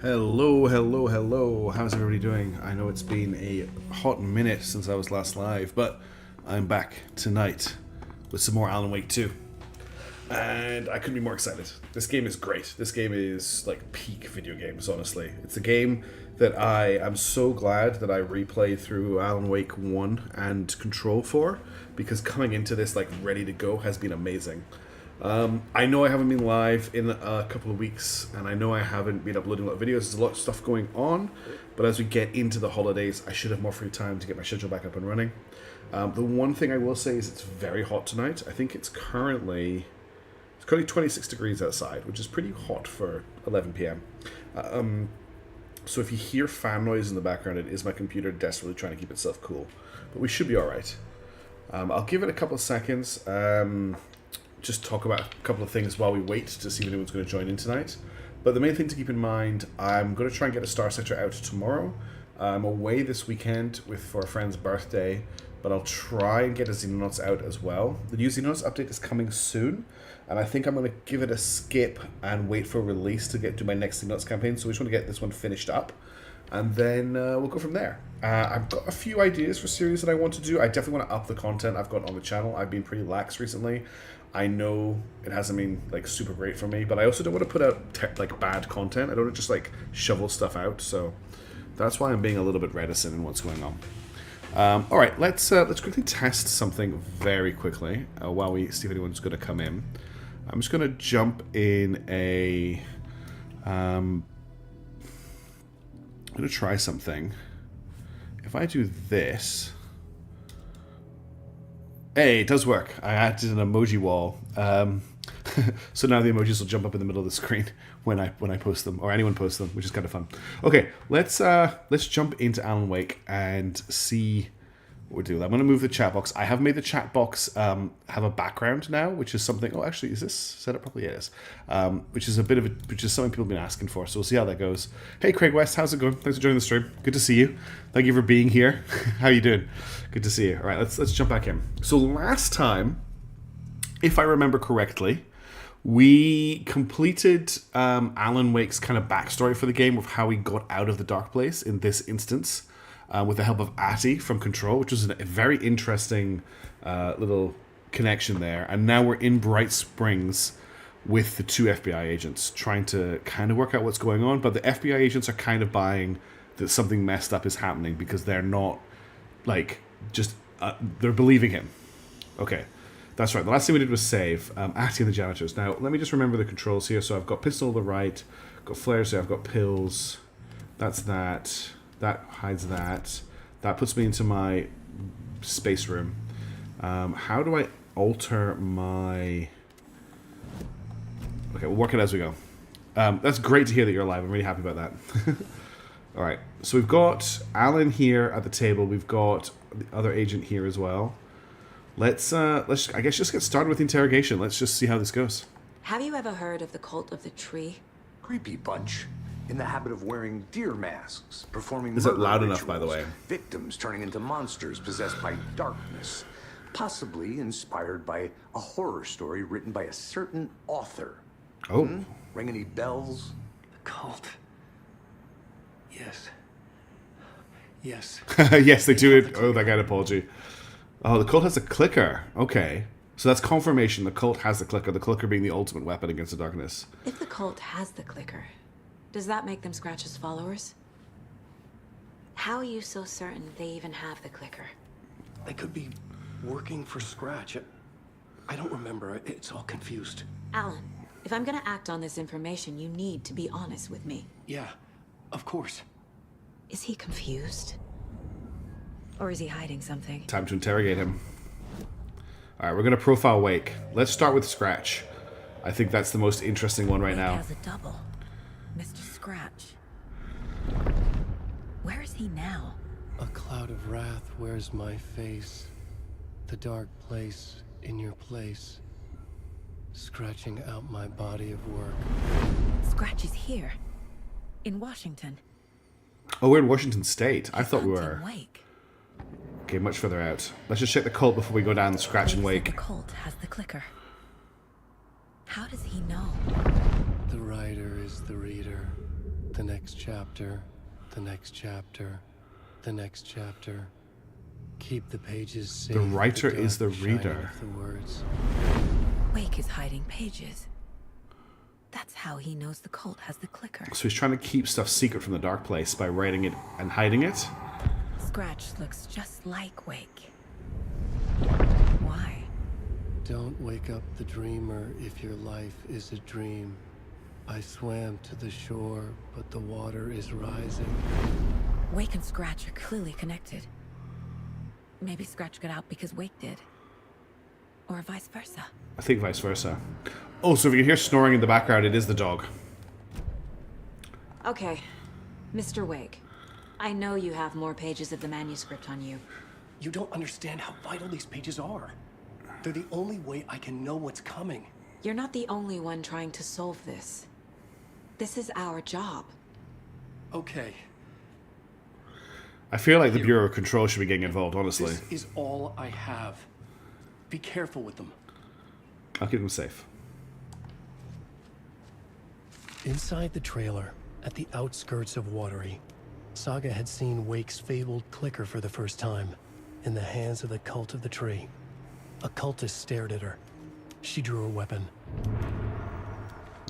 Hello, hello, hello. How's everybody doing? I know it's been a hot minute since I was last live, but I'm back tonight with some more Alan Wake 2. And I couldn't be more excited. This game is great. This game is like peak video games, honestly. It's a game that I am so glad that I replayed through Alan Wake 1 and Control 4, because coming into this like ready to go has been amazing. I know I haven't been live in a couple of weeks, and I know I haven't been uploading a lot of videos. There's a lot of stuff going on, but as we get into the holidays, I should have more free time to get my schedule back up and running. The one thing I will say is it's very hot tonight. I think it's currently 26 degrees outside, which is pretty hot for 11 p.m. So if you hear fan noise in the background, it is my computer desperately trying to keep itself cool, but we should be all right. I'll give it a couple of seconds. Just talk about a couple of things while we wait to see if anyone's going to join in tonight. But the main thing to keep in mind, I'm going to try and get a Star Sector out tomorrow. I'm away this weekend for a friend's birthday, but I'll try and get a Xenonauts out as well. The new Xenonauts update is coming soon, and I think I'm going to give it a skip and wait for release to get to my next Xenonauts campaign, so we just want to get this one finished up, and then we'll go from there. I've got a few ideas for series that I want to do. I definitely want to up the content I've got on the channel. I've been pretty lax recently. I know it hasn't been like super great for me, but I also don't want to put out like bad content. I don't want to just like shovel stuff out, so that's why I'm being a little bit reticent in what's going on. All right, let's quickly test something very quickly while we see if anyone's going to come in. I'm just going to jump in a. I'm going to try something. If I do this. Hey, it does work. I added an emoji wall, so now the emojis will jump up in the middle of the screen when I post them, or anyone posts them, which is kind of fun. Okay, let's jump into Alan Wake and see what we do. I'm going to move the chat box. I have made the chat box have a background now, which is something. Oh, actually, is this set up properly? Yes. Which is something people have been asking for. So we'll see how that goes. Hey, Craig West, how's it going? Thanks for joining the stream. Good to see you. Thank you for being here. How you doing? Good to see you. All right, let's jump back in. So last time, if I remember correctly, we completed Alan Wake's kind of backstory for the game of how he got out of the Dark Place in this instance. With the help of Atty from Control, which was a very interesting little connection there. And now we're in Bright Springs with the two FBI agents, trying to kind of work out what's going on. But the FBI agents are kind of buying that something messed up is happening, because they're not, like, just, they're believing him. Okay, that's right. The last thing we did was save Atty and the janitors. Now, let me just remember the controls here. So I've got pistol to the right, got flares there, I've got pills. That's that. That hides that. That puts me into my space room. How do I alter my... Okay, we'll work it as we go. That's great to hear that you're alive. I'm really happy about that. Alright, so we've got Alan here at the table. We've got the other agent here as well. Let's I guess just get started with the interrogation. Let's just see how this goes. Have you ever heard of the Cult of the Tree? Creepy bunch. In the habit of wearing deer masks, performing Is it murder loud rituals, enough, by the way? victims turning into monsters possessed by darkness, possibly inspired by a horror story written by a certain author. Oh. Ring any bells? Cult. Yes. Yes. Yes, they do it. Oh, that guy apology. Oh, the cult has a clicker. Okay. So that's confirmation. The cult has the clicker being the ultimate weapon against the darkness. If the cult has the clicker, does that make them Scratch's followers? How are you so certain they even have the clicker? They could be working for Scratch. I don't remember. It's all confused. Alan, if I'm gonna act on this information, you need to be honest with me. Yeah, of course. Is he confused? Or is he hiding something? Time to interrogate him. Alright, we're going to profile Wake. Let's start with Scratch. I think that's the most interesting one right now. He has a double. Mr. Scratch. Where is he now? A cloud of wrath wears my face. The dark place in your place. Scratching out my body of work. Scratch is here. In Washington. Oh, we're in Washington State. I thought we were... Wake. Okay, much further out. Let's just check the cult before we go down the Scratch and The Wake. cult has the clicker. How does he know? The writer is the reader. The next chapter, the next chapter, the next chapter. Keep the pages safe. The writer dark is the shining reader. of the words. Wake is hiding pages. That's how he knows the cult has the clicker. So he's trying to keep stuff secret from the Dark Place by writing it and hiding it. Scratch looks just like Wake. Why? Don't wake up the dreamer if your life is a dream. I swam to the shore, but the water is rising. Wake and Scratch are clearly connected. Maybe Scratch got out because Wake did. Or vice versa. I think vice versa. Oh, so if you can hear snoring in the background, it is the dog. Okay, Mr. Wake. I know you have more pages of the manuscript on you. You don't understand how vital these pages are. They're the only way I can know what's coming. You're not the only one trying to solve this. This is our job. Okay, I feel like the Bureau of Control should be getting involved, honestly. this is all I have. Be careful with them. I'll keep them safe. Inside the trailer, at the outskirts of Watery, Saga had seen Wake's fabled clicker for the first time, in the hands of the Cult of the Tree. A cultist stared at her. She drew a weapon.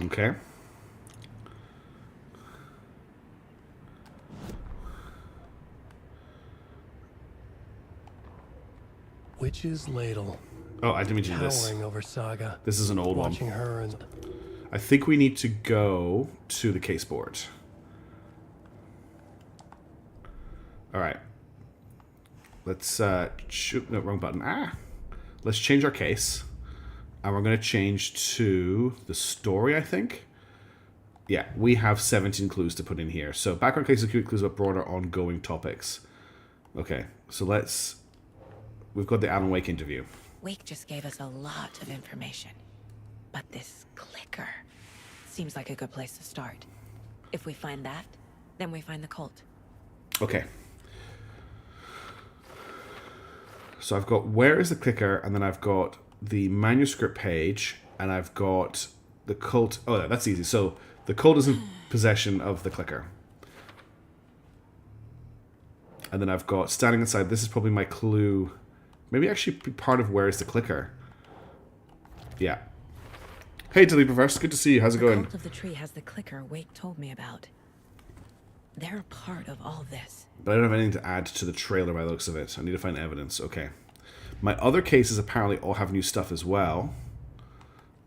Okay. Witch's ladle, Oh, I didn't mean to do this. towering over Saga, This is an old one. watching her and... I think we need to go to the case board. Alright. Let's shoot. No, wrong button. Let's change our case. And we're going to change to the story, I think. Yeah, we have 17 clues to put in here. So background cases include clues about broader ongoing topics. Okay, so let's... We've got the Alan Wake interview. Wake just gave us a lot of information. But this clicker seems like a good place to start. If we find that, then we find the cult. Okay. So I've got where is the clicker, and then I've got the manuscript page, and I've got the cult. Oh, that's easy. So the cult is in possession of the clicker. And then I've got standing inside. This is probably my clue. Maybe actually be part of where is the clicker. Yeah. Hey, Delete Reverse. Good to see you. How's it The going? Cult of the Tree has the clicker Wake told me about. They're a part of all this. But I don't have anything to add to the trailer by the looks of it. I need to find evidence. Okay. My other cases apparently all have new stuff as well.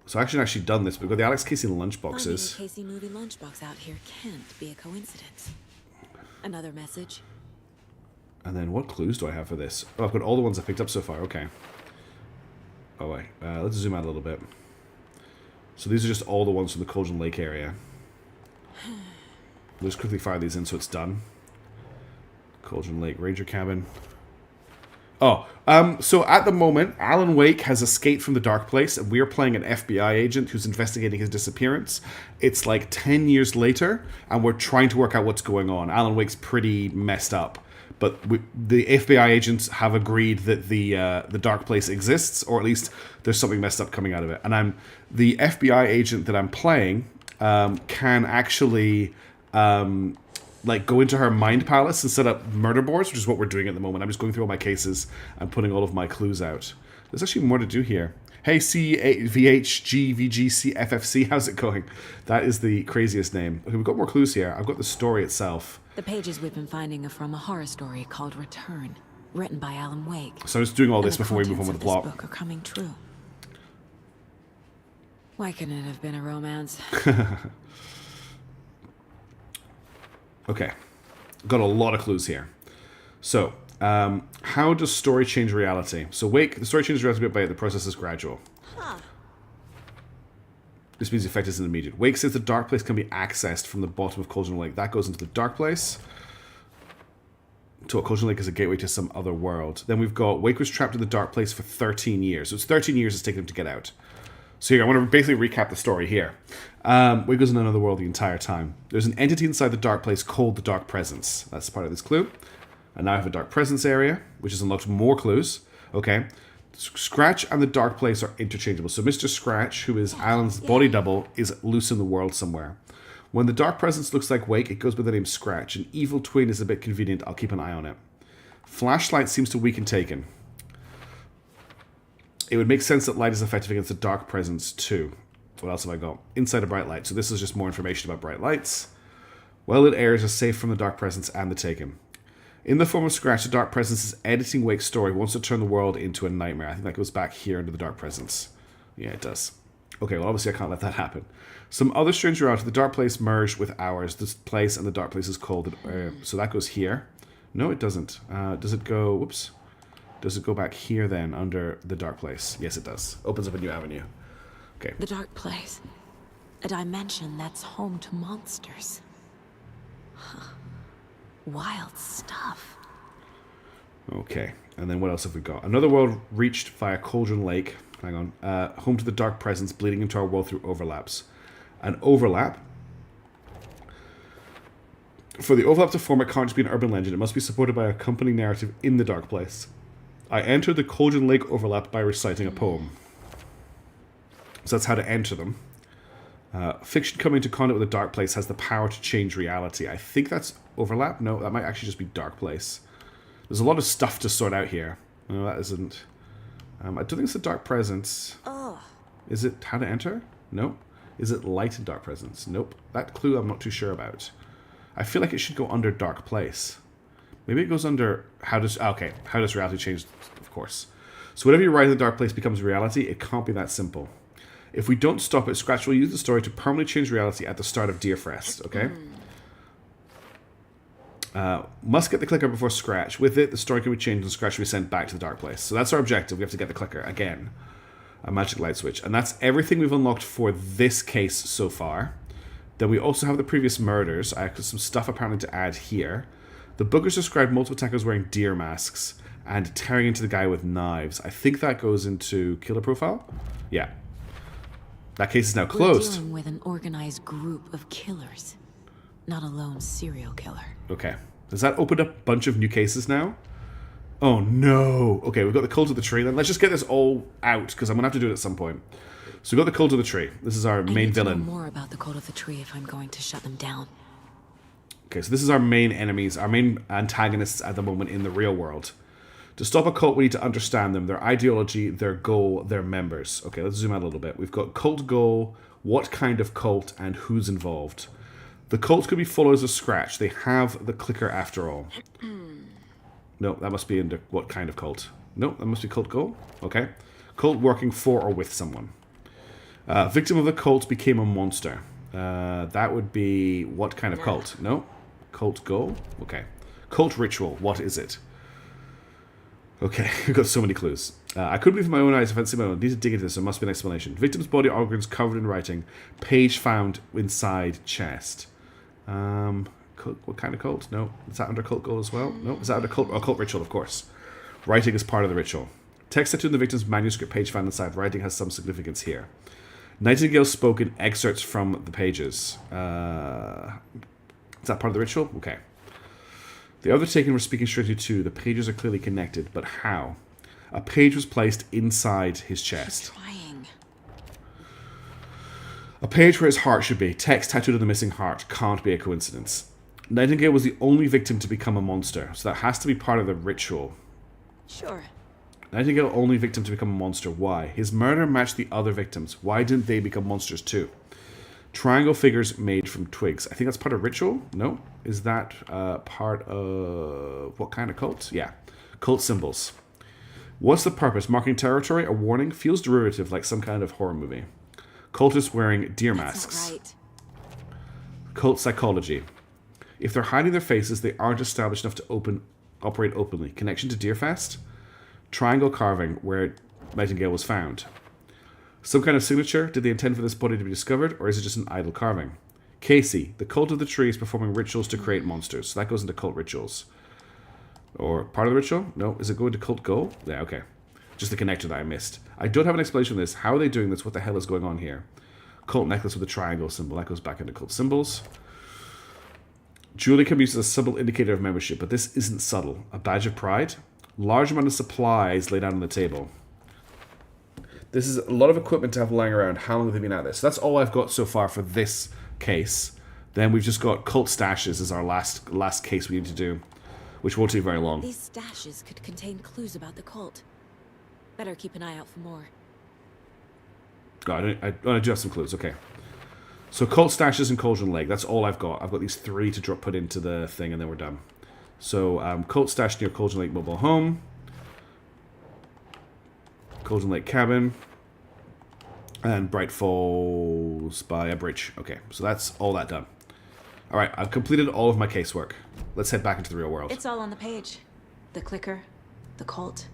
So I actually done this. We've got the Alex Casey lunchboxes. Finding a Casey movie lunchbox out here can't be a coincidence. Another message. And then what clues do I have for this? Oh, I've got all the ones I picked up so far. Okay. Oh, wait. Let's zoom out a little bit. So these are just all the ones from the Cauldron Lake area. We'll just quickly fire these in so it's done. Cauldron Lake Ranger Cabin. Oh, so at the moment, Alan Wake has escaped from the Dark Place, and we're playing an FBI agent who's investigating his disappearance. It's like 10 years later, and we're trying to work out what's going on. Alan Wake's pretty messed up. But the FBI agents have agreed that the Dark Place exists, or at least there's something messed up coming out of it. And the FBI agent that I'm playing can actually like go into her mind palace and set up murder boards, which is what we're doing at the moment. I'm just going through all my cases and putting all of my clues out. There's actually more to do here. Hey, CVHGVGCFFC, how's it going? That is the craziest name. Okay, we've got more clues here. I've got the story itself. The pages we've been finding are from a horror story called Return, written by Alan Wake. So I'm just doing all this And the before we move on with the contents plot. of this book are coming true. Why couldn't it have been a romance? Okay, got a lot of clues here. So, how does story change reality? So Wake, the story changes reality bit by bit, the process is gradual. This means the effect isn't immediate. Wake says the Dark Place can be accessed from the bottom of Cauldron Lake. That goes into the Dark Place. So Cauldron Lake is a gateway to some other world. Then we've got Wake was trapped in the Dark Place for 13 years. So it's 13 years it's taken him to get out. So here, I want to basically recap the story here. Wake goes in another world the entire time. There's an entity inside the Dark Place called the Dark Presence. That's part of this clue. And now I have a Dark Presence area, which has unlocked more clues. Okay. Scratch and the Dark Place are interchangeable. So Mr. Scratch, who is Alan's body double, is loose in the world somewhere. When the dark presence looks like Wake, it goes by the name Scratch. An evil twin is a bit convenient. I'll keep an eye on it. Flashlight seems to weaken Taken. It would make sense that light is effective against the dark presence too. What else have I got? Inside a bright light. So this is just more information about bright lights. Well-lit areas are safe from the dark presence and the Taken. In the form of Scratch, the dark presence is editing Wake's story, wants to turn the world into a nightmare. I think that goes back here into the dark presence. Yeah, it does. Okay, well, obviously I can't let that happen. Some other strange reality. The dark place merged with ours. This place and the dark place is called... so that goes here. No, it doesn't. Does it go... Whoops. Does it go back here then, under the dark place? Yes, it does. Opens up a new avenue. Okay. The dark place. A dimension that's home to monsters. Huh. Wild stuff. Okay. And then what else have we got? Another world reached via Cauldron Lake. Hang on. Home to the dark presence bleeding into our world through overlaps. An overlap. For the overlap to form, it can't just be an urban legend. It must be supported by a accompanying narrative in the dark place. I entered the Cauldron Lake overlap by reciting a poem. So that's how to enter them. Fiction coming into contact with the dark place has the power to change reality. I think that's overlap. No, that might actually just be dark place. There's a lot of stuff to sort out here. No, that isn't. I don't think it's the dark presence. Oh. Is it how to enter? Nope. Is it light and dark presence? Nope. That clue I'm not too sure about. I feel like it should go under dark place. Maybe it goes under how does reality change? Of course. So whatever you write in the dark place becomes reality. It can't be that simple. If we don't stop it, Scratch will use the story to permanently change reality at the start of Deerfest. Okay. Must get the clicker before Scratch. With it, the story can be changed and Scratch will be sent back to the dark place. So that's our objective. We have to get the clicker again. A magic light switch. And that's everything we've unlocked for this case so far. Then we also have the previous murders. I have some stuff apparently to add here. The bookers described multiple attackers wearing deer masks and tearing into the guy with knives. I think that goes into killer profile. Yeah. That case is now closed. We're dealing with an organized group of killers, not a lone serial killer. Okay. Has that opened up a bunch of new cases now? Oh no. Okay, we've got the Cult of the Tree. Then let's just get this all out, because I'm going to have to do it at some point. So we've got the Cult of the Tree. This is our main villain. I need to know more about the Cult of the Tree if I'm going to shut them down. Okay, so this is our main enemies, our main antagonists at the moment in the real world. To stop a cult, we need to understand them, their ideology, their goal, their members. Okay, let's zoom out a little bit. We've got cult goal, what kind of cult, and who's involved. The cult could be followers of Scratch. They have the clicker after all. No, that must be under what kind of cult. No, that must be cult goal. Okay. Cult working for or with someone. Victim of the cult became a monster. That would be what kind of cult? No. Cult goal? Okay. Cult ritual. What is it? Okay, we've got so many clues. I couldn't believe my own eyes. I fancy my own. Need to dig into this. There must be an explanation. Victim's body organs covered in writing. Page found inside chest. What kind of cult? No. Is that under cult goal as well? No. Is that under cult? Oh, cult ritual, of course. Writing is part of the ritual. Text tattooed in the victim's manuscript page found inside. Writing has some significance here. Nightingale spoke in excerpts from the pages. Is that part of the ritual? Okay. The other taken were speaking strictly to. The pages are clearly connected, but how? A page was placed inside his chest. She's trying. A page where his heart should be. Text tattooed on the missing heart. Can't be a coincidence. Nightingale was the only victim to become a monster, so that has to be part of the ritual. Sure. Nightingale only victim to become a monster. Why? His murder matched the other victims. Why didn't they become monsters too? Triangle figures made from twigs. I think that's part of ritual? No? Is that part of... what kind of cult? Yeah. Cult symbols. What's the purpose? Marking territory? A warning? Feels derivative, like some kind of horror movie. Cultists wearing deer masks. That's not right. Cult psychology. If they're hiding their faces, they aren't established enough to operate openly. Connection to Deerfest? Triangle carving, where Nightingale was found. Some kind of signature? Did they intend for this body to be discovered, or is it just an idle carving? Casey, the Cult of the Tree is performing rituals to create monsters. So that goes into cult rituals. Or part of the ritual? No. Is it going to cult goal? Yeah, okay. Just the connector that I missed. I don't have an explanation of this. How are they doing this? What the hell is going on here? Cult necklace with a triangle symbol. That goes back into cult symbols. Jewelry can be used as a subtle indicator of membership, but this isn't subtle. A badge of pride? Large amount of supplies laid out on the table. This is a lot of equipment to have lying around. How long have they been at this? That's all I've got so far for this case. Then we've just got cult stashes as our last case we need to do, which won't take very long. These stashes could contain clues about the cult. Better keep an eye out for more. Oh, I do have some clues. Okay. So cult stashes and Cauldron Lake. That's all I've got. I've got these 3 to put into the thing, and then we're done. So cult stash near Cauldron Lake mobile home, Cauldron Lake cabin, and Bright Falls by a bridge. Okay, so that's all that done. All right, I've completed all of my casework. Let's head back into the real world. It's all on the page. The clicker, the cult.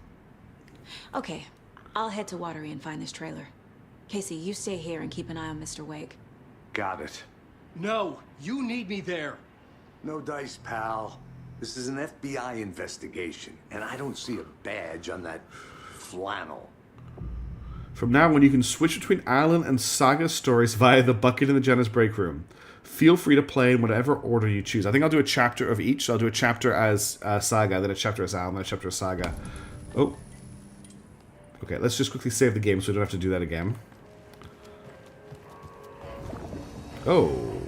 Okay, I'll head to Watery and find this trailer. Casey, you stay here and keep an eye on Mr. Wake. Got it. No, you need me there. No dice, pal. This is an FBI investigation, and I don't see a badge on that flannel. From now on, you can switch between Alan and Saga's stories via the bucket in the Jenna's break room. Feel free to play in whatever order you choose. I think I'll do a chapter of each. So I'll do a chapter as Saga, then a chapter as Alan, then a chapter as Saga. Oh. Okay, let's just quickly save the game so we don't have to do that again. Oh.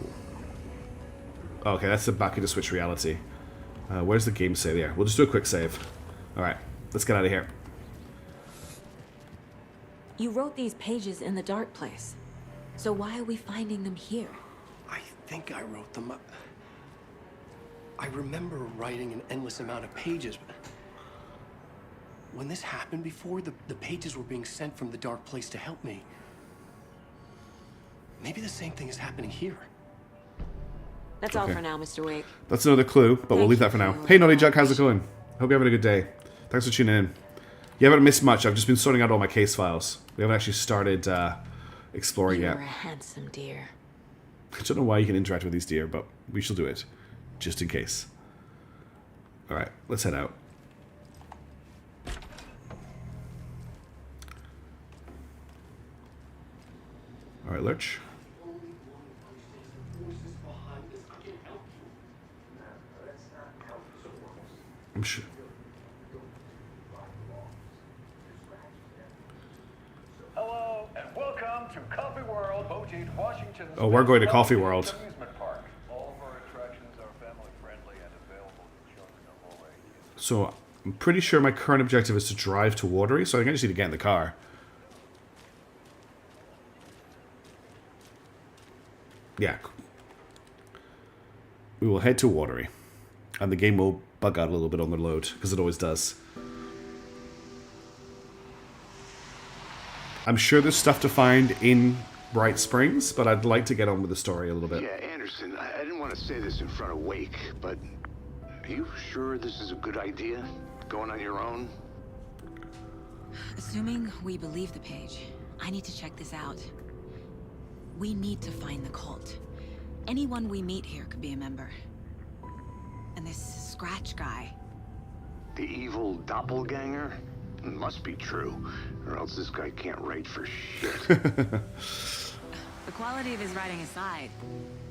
Okay, that's the bucket to switch reality. Where's the game save? Yeah, we'll just do a quick save. Alright, let's get out of here. You wrote these pages in the dark place. So why are we finding them here? I think I wrote them. I remember writing an endless amount of pages, but when this happened before, the pages were being sent from the dark place to help me. Maybe the same thing is happening here. That's all for now, Mr. Wake. That's another clue, but we'll leave that for now. Hey, Naughty Jack, how's it going? Hope you're having a good day. Thanks for tuning in. You haven't missed much. I've just been sorting out all my case files. We haven't actually started exploring yet. You're a handsome deer. I don't know why you can interact with these deer, but we shall do it. Just in case. Alright, let's head out. Alright, Lurch. I'm sure. Hello and welcome to Coffee World, Boutique, Washington. Oh, we're going to Coffee World. Amusement Park. All of our attractions are family friendly and available to children of all ages. So, I'm pretty sure my current objective is to drive to Watery, so I think I just need to get in the car. Yeah. We will head to Watery. And the game will bug out a little bit on the load, because it always does. I'm sure there's stuff to find in Bright Springs, but I'd like to get on with the story a little bit. Yeah, Anderson, I didn't want to say this in front of Wake, but are you sure this is a good idea? Going on your own? Assuming we believe the page, I need to check this out. We need to find the cult. Anyone we meet here could be a member. And this Scratch guy. The evil doppelganger? Must be true, or else this guy can't write for shit. The quality of his writing aside,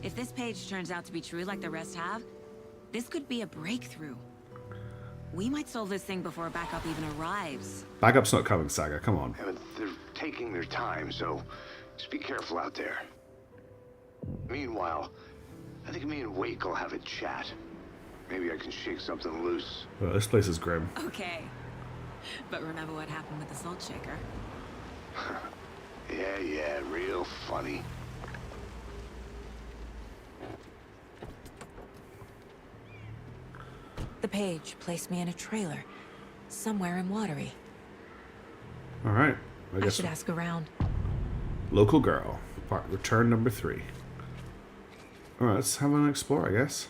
if this page turns out to be true like the rest have, this could be a breakthrough. We might solve this thing before backup even arrives. Backup's not coming, Saga. Come on. Yeah, but they're taking their time, so just be careful out there. Meanwhile, I think me and Wake will have a chat. Maybe I can shake something loose. Well, this place is grim. Okay. But remember what happened with the salt shaker? Yeah, real funny. The page placed me in a trailer, somewhere in Watery. Alright. I should ask around. Local girl. Part return number 3. Alright, let's have an explore, I guess.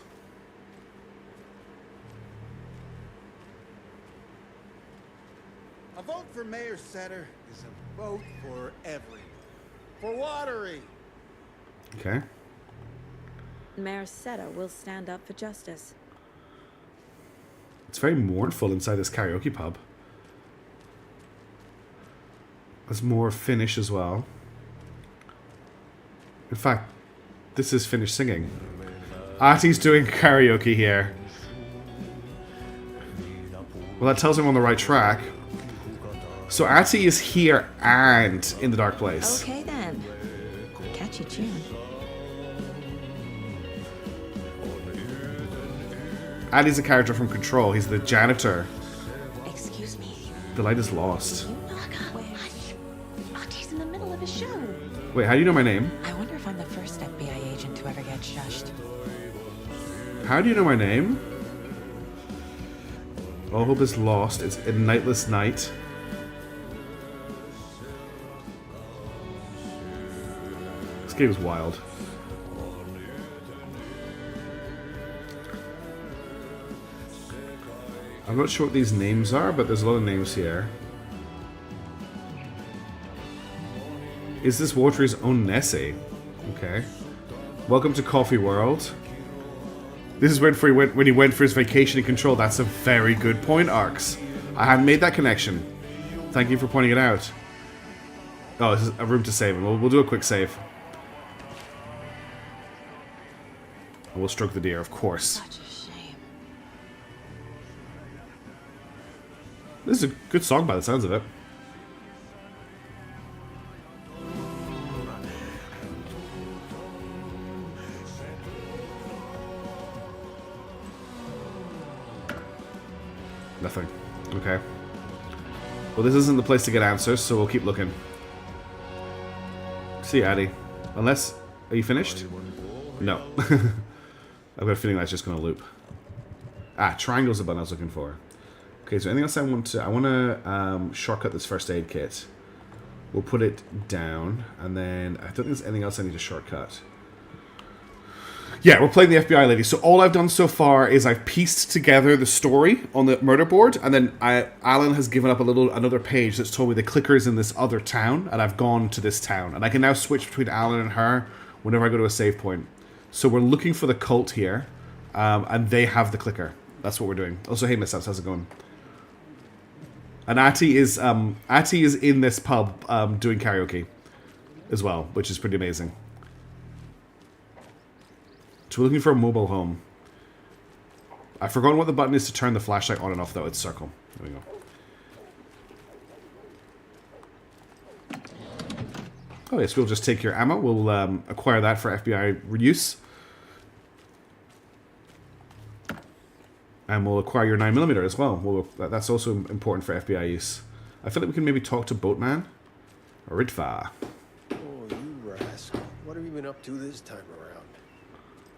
A vote for Mayor Setter is a vote for everyone. For Watery! Okay. Mayor Seta will stand up for justice. It's very mournful inside this karaoke pub. There's more Finnish as well. In fact, this is Finnish singing. Artie's doing karaoke here. Well, that tells him on the right track. So Artie is here and in the dark place. Okay then. Catchy tune. Addy's a character from Control. He's the janitor. Excuse me. The light is lost. Hush. Artie's in the middle of a show. Wait, how do you know my name? I wonder if I'm the first FBI agent to ever get shushed. How do you know my name? All hope is lost. It's a nightless night. This game is wild. I'm not sure what these names are, but there's a lot of names here. Is this Watery's own Nessie? Okay. Welcome to Coffee World. This is when he went for his vacation in Control. That's a very good point, Arx. I hadn't made that connection. Thank you for pointing it out. Oh, this is a room to save. We'll do a quick save. And we'll stroke the deer, of course. Such a shame. This is a good song by the sounds of it. Nothing. Okay. Well, this isn't the place to get answers, so we'll keep looking. See, Addy. Unless... Are you finished? No. I've got a feeling that's just going to loop. Ah, triangle's the button I was looking for. Okay, so anything else I want to... I want to shortcut this first aid kit. We'll put it down, and then... I don't think there's anything else I need to shortcut. Yeah, we're playing the FBI lady. So all I've done so far is I've pieced together the story on the murder board, and then Alan has given up another page that's told me the clicker's in this other town, and I've gone to this town. And I can now switch between Alan and her whenever I go to a save point. So we're looking for the cult here, and they have the clicker. That's what we're doing. Also, hey, Miss House, how's it going? And Atty is in this pub doing karaoke as well, which is pretty amazing. So we're looking for a mobile home. I've forgotten what the button is to turn the flashlight on and off, though. It's circle. There we go. Oh, yes, we'll just take your ammo. We'll acquire that for FBI use. And we'll acquire your 9mm as well. That's also important for FBI use. I feel like we can maybe talk to Boatman. Ritva. Oh, you rascal. What have you been up to this time around?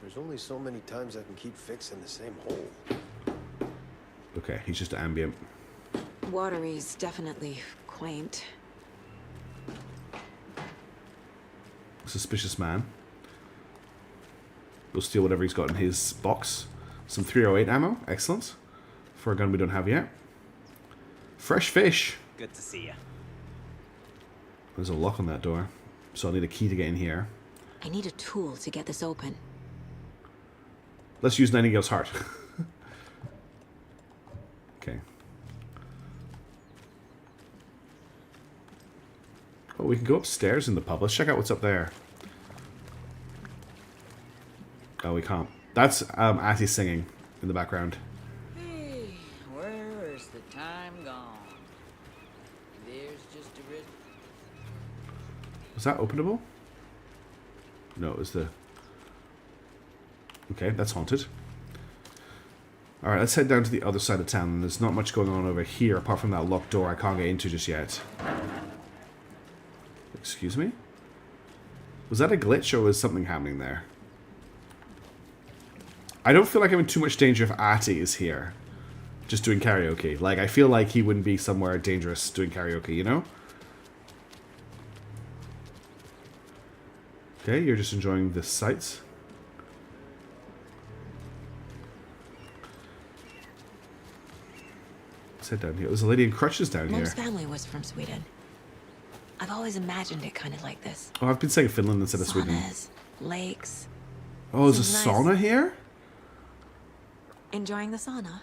There's only so many times I can keep fixing the same hole. Okay, he's just ambient. Watery's definitely quaint. Suspicious man. We'll steal whatever he's got in his box. Some 308 ammo. Excellent. For a gun we don't have yet. Fresh fish. Good to see you. There's a lock on that door. So I'll need a key to get in here. I need a tool to get this open. Let's use Nightingale's heart. Okay. Oh, we can go upstairs in the pub. Let's check out what's up there. Oh, we can't. That's Atty singing in the background. Hey, where's the time gone? There's just a wrist. Was that openable? No, it was the... Okay, that's haunted. Alright, let's head down to the other side of town. There's not much going on over here apart from that locked door I can't get into just yet. Excuse me? Was that a glitch or was something happening there? I don't feel like I'm in too much danger if Atty is here. Just doing karaoke. Like, I feel like he wouldn't be somewhere dangerous doing karaoke, you know? Okay, you're just enjoying the sights. Let's head down here. There's a lady in crutches down here. Mom's family was from Sweden. I've always imagined it kind of like this. Oh, I've been saying Finland instead of Sweden. Saunas, lakes. Oh, there's a Seems nice. sauna here? Enjoying the sauna?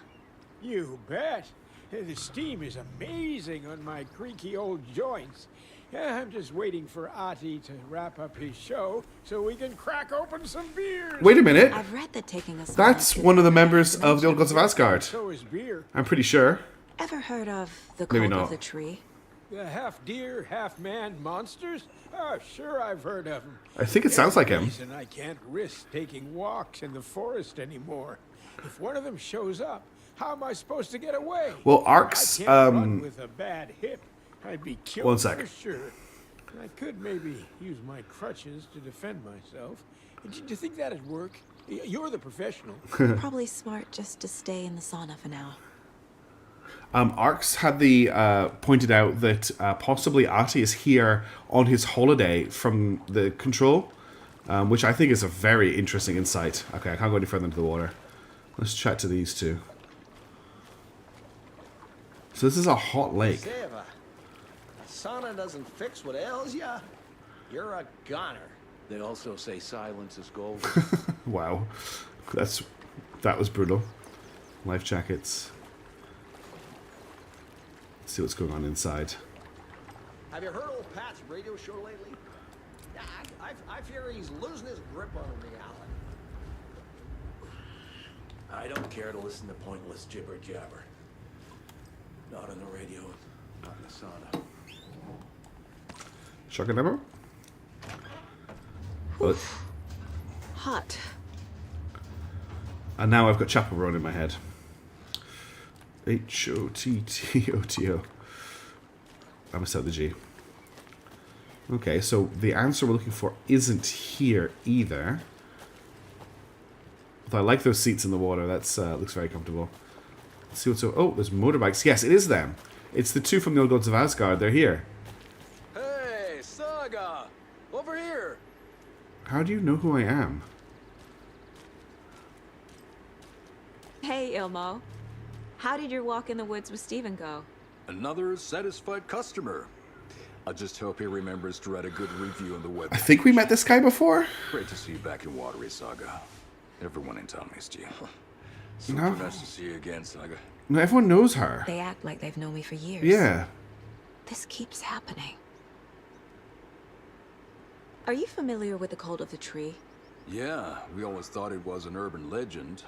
You bet. The steam is amazing on my creaky old joints. I'm just waiting for Atty to wrap up his show so we can crack open some beers. Wait a minute. I've read that taking a sauna That's could one of the prevent members of the Old Gods of Asgard. So is beer. I'm pretty sure. Ever heard of the Maybe cult not. of the tree? The half deer, half man monsters? Oh, sure, I've heard of them. I think it sounds like him. Reason I can't risk taking walks in the forest anymore. If one of them shows up, how am I supposed to get away? Well, Arx, I can't run with a bad hip. I'd be killed one sec. for sure. I could maybe use my crutches to defend myself. Do you think that'd work? You're the professional. Probably smart just to stay in the sauna for now. Arx had pointed out that possibly Ati is here on his holiday from the control, which I think is a very interesting insight. Okay, I can't go any further into the water. Let's chat to these two. So this is a hot lake. Seva, a sauna doesn't fix what ails ya. You're a goner. They also say silence is gold. Wow, that was brutal. Life jackets. Let's see what's going on inside. Have you heard old Pat's radio show lately? Yeah, I fear he's losing his grip on reality. I don't care to listen to pointless jibber jabber. Not on the radio, not in the sauna. Shotgun ammo? But, Hot. and now I've got Chapel Roan in my head. H-O-T-T-O-T-O. I must have the G. Okay, so the answer we're looking for isn't here either. Although I like those seats in the water. That's looks very comfortable. Let's see what's... Oh, there's motorbikes. Yes, it is them. It's the two from the Old Gods of Asgard. They're here. Hey, Saga! Over here! How do you know who I am? Hey, Ilmo. How did your walk in the woods with Steven go? Another satisfied customer. I just hope he remembers to write a good review on the web. I think we met this guy before. Great to see you back in Watery, Saga. Everyone in town missed you. No. Nice to see you again, Saga. No, everyone knows her. They act like they've known me for years. Yeah. This keeps happening. Are you familiar with the Cult of the Tree? Yeah, we always thought it was an urban legend.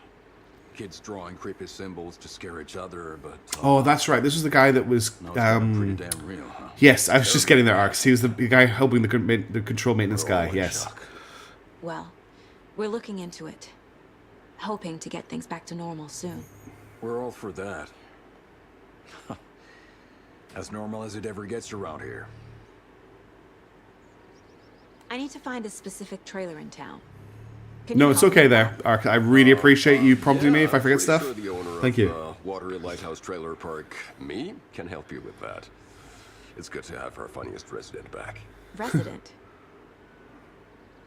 Kids drawing creepy symbols to scare each other, but... Oh, that's right. This was the guy that was... no, it's pretty damn real, huh? Yes, I was just getting their arcs. He was the guy helping the control maintenance We're all guy, in yes. shock. Well, we're looking into it. Hoping to get things back to normal soon. We're all for that. As normal as it ever gets around here. I need to find a specific trailer in town. Can No, you it's help okay me? there, Ark. I really appreciate you prompting me if I forget Pretty stuff. Sure the owner Thank of, you. Watery Lighthouse Trailer Park, me, can help you with that. It's good to have our funniest resident back. Resident?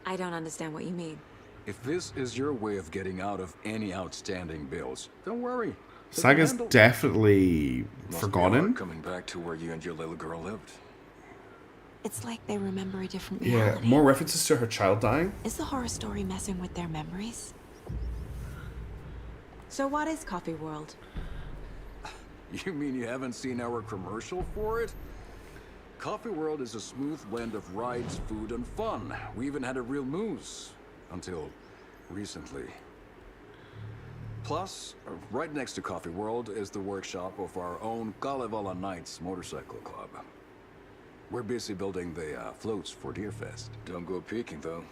I don't understand what you mean. If this is your way of getting out of any outstanding bills, don't worry. Saga's definitely Must be forgotten. hard coming back to where you and your little girl lived. It's like they remember a different Yeah, reality. more references to her child dying. Is the horror story messing with their memories? So what is Coffee World? You mean you haven't seen our commercial for it? Coffee World is a smooth blend of rides, food, and fun. We even had a real moose. Until recently. Plus, right next to Coffee World is the workshop of our own Kalevala Knights Motorcycle Club. We're busy building the floats for Deerfest. Don't go peeking, though.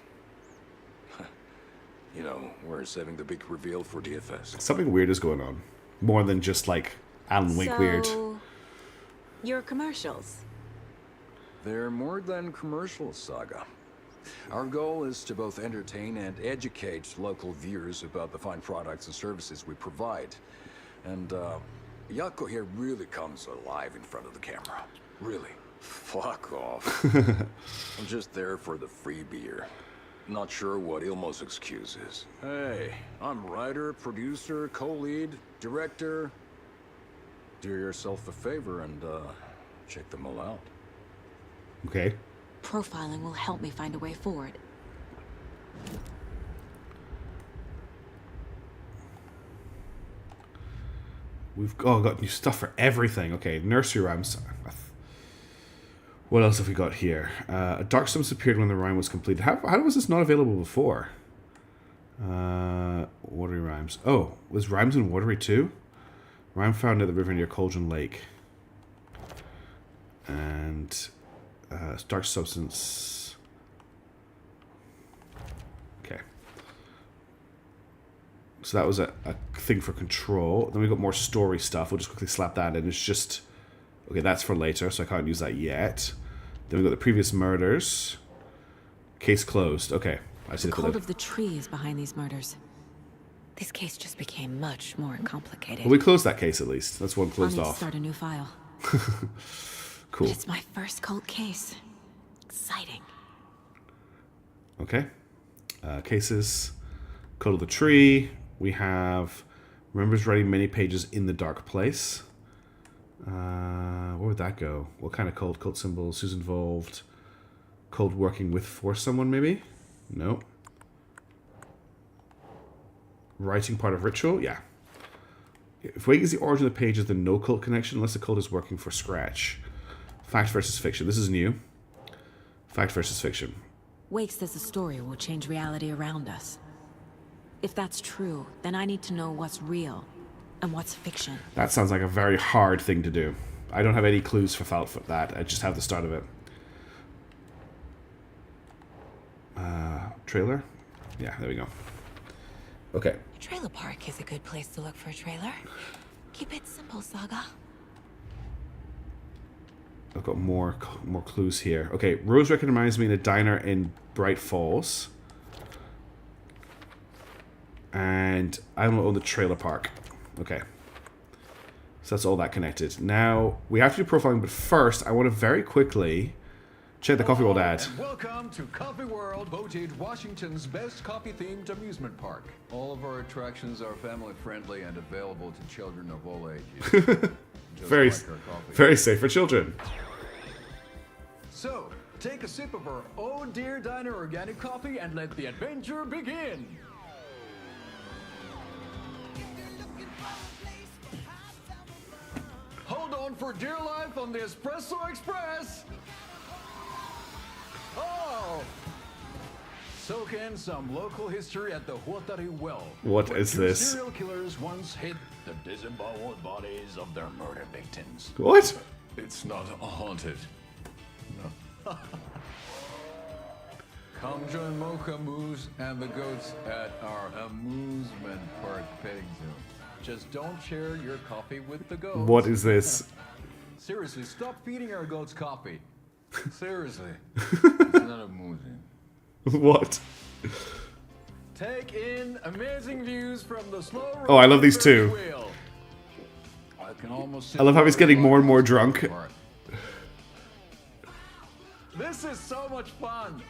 You know, we're saving the big reveal for Deerfest. Something weird is going on. More than just like Alan Wake weird. Your commercials. They're more than commercials, Saga. Our goal is to both entertain and educate local viewers about the fine products and services we provide. And, Yako here really comes alive in front of the camera. Really. Fuck off. I'm just there for the free beer. Not sure what Ilmo's excuse is. Hey, I'm writer, producer, co-lead, director. Do yourself a favor and, check them all out. Okay. Profiling will help me find a way forward. We've got new stuff for everything. Okay, nursery rhymes. What else have we got here? A dark stone appeared when the rhyme was completed. How was this not available before? Watery rhymes. Oh, was rhymes in watery too? Rhyme found at the river near Cauldron Lake. And dark substance. Okay. So that was a thing for control. Then we got more story stuff. We'll just quickly slap that in. It's just... Okay, that's for later, so I can't use that yet. Then we got the previous murders. Case closed. Okay, I see The the cult of the tree is behind these murders. This case just became much more complicated. Well, we closed that case at least. That's one closed I'll need to off. start a new file. Cool. But it's my first cult case. Exciting. Okay. Cases. Code of the Tree. We have members writing many pages in the dark place. Where would that go? What kind of cult? Cult symbols? Who's involved? Cult working with for someone, maybe? No. Writing part of ritual? Yeah. If Wake is the origin of the page, is the no cult connection, unless the cult is working for Scratch. Fact versus fiction. This is new. Fact versus fiction. Wake says the story will change reality around us. If that's true, then I need to know what's real and what's fiction. That sounds like a very hard thing to do. I don't have any clues for that. I just have the start of it. Trailer? Yeah, there we go. Okay. A trailer park is a good place to look for a trailer. Keep it simple, Saga. I've got more clues here. Okay, Rose recognized me in a diner in Bright Falls. And I don't own the trailer park. Okay. So that's all that connected. Now, we have to do profiling, but first, I want to very quickly check the Coffee World ad. And welcome to Coffee World, voted Washington's best coffee-themed amusement park. All of our attractions are family-friendly and available to children of all ages. Very, like our coffee. very safe for children. So, take a sip of our Oh Dear Diner organic coffee and let the adventure begin. Hold on for dear life on the Espresso Express. Oh! Soak in some local history at the Huatari Well. What where is two this? Serial killers once hid the disemboweled bodies of their murder victims. What? It's not haunted. No. Come join Mocha Moose and the goats at our amusement park petting zoo. Just don't share your coffee with the goats. What is this? Seriously, stop feeding our goats coffee. Seriously. It's not amusing. What? Take in amazing views from the slow. Oh, I love these two. Wheel. I can almost I love how he's getting more and more drunk. This is so much fun.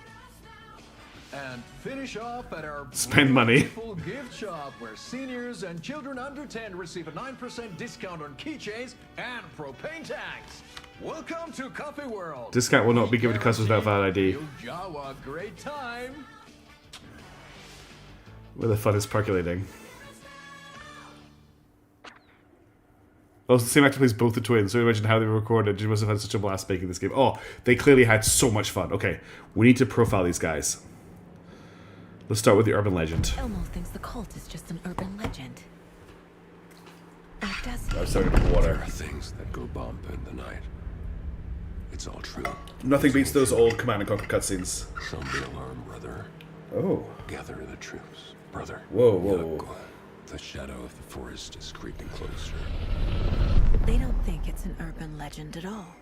And finish off at our Spend money. beautiful gift shop where seniors and children under 10 receive a 9% discount on keychains and propane tanks. Welcome to Coffee World. Discount will not be given to customers without valid ID. Give Jawa a great time. Where the fun is percolating. Oh, it's the same actor plays both the twins, so imagine how they were recorded. You must have had such a blast making this game. Oh, they clearly had so much fun. Okay, we need to profile these guys. Let's start with the urban legend. Elmo thinks the cult is just an urban legend. Act as I was talking about water. There are things that go bump in the night. It's all true. Nothing beats those old Command and Conquer cutscenes. Sound the alarm, brother. Oh. Gather the troops, brother. Whoa, whoa. Yaku. The shadow of the forest is creeping closer. They don't think it's an urban legend at all.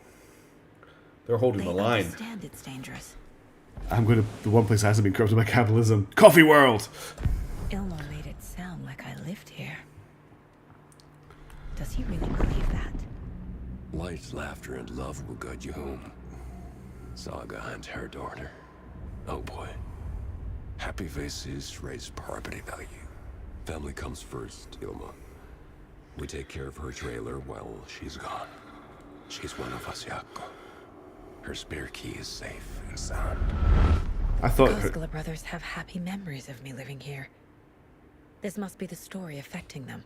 They're holding the line. Understand it's dangerous. I'm going to the one place that hasn't been corrupted by capitalism. Coffee World! Ilmo made it sound like I lived here. Does he really believe that? Light, laughter, and love will guide you home. Saga and her daughter. Oh boy. Happy faces raise property value. Family comes first, Ilma. We take care of her trailer while she's gone. She's one of us, Yaku. Her spare key is safe and sound. I thought Koskela brothers have happy memories of me living here. This must be the story affecting them.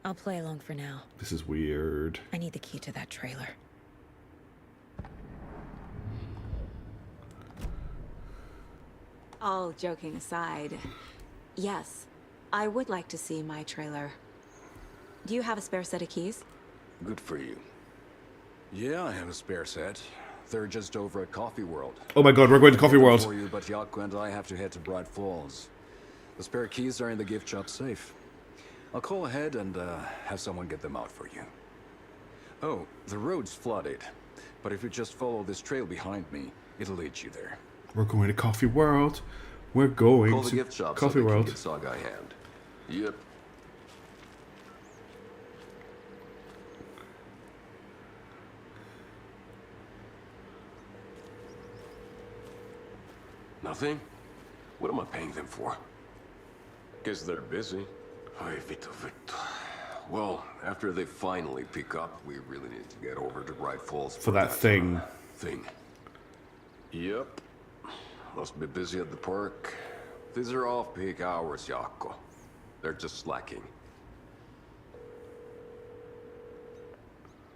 I'll play along for now. This is weird. I need the key to that trailer. All joking aside, yes, I would like to see my trailer. Do you have a spare set of keys? Good for you. Yeah, I have a spare set. They're just over at Coffee World. Oh my god, we're going to Coffee World. For you, but Yaku and I have to head to Bright Falls. The spare keys are in the gift shop safe. I'll call ahead and have someone get them out for you. Oh, the road's flooded, but if you just follow this trail behind me, it'll lead you there. We're going to Coffee World. We're going Call the to gift shop Coffee so they World. can get Saga a hand. Yep. Nothing? What am I paying them for? Guess they're busy. Ay, Vito, Vito. Well, after they finally pick up, we really need to get over to Bright Falls For that thing. Thing. Yep. Must be busy at the park. These are off-peak hours, Jaakko. They're just slacking.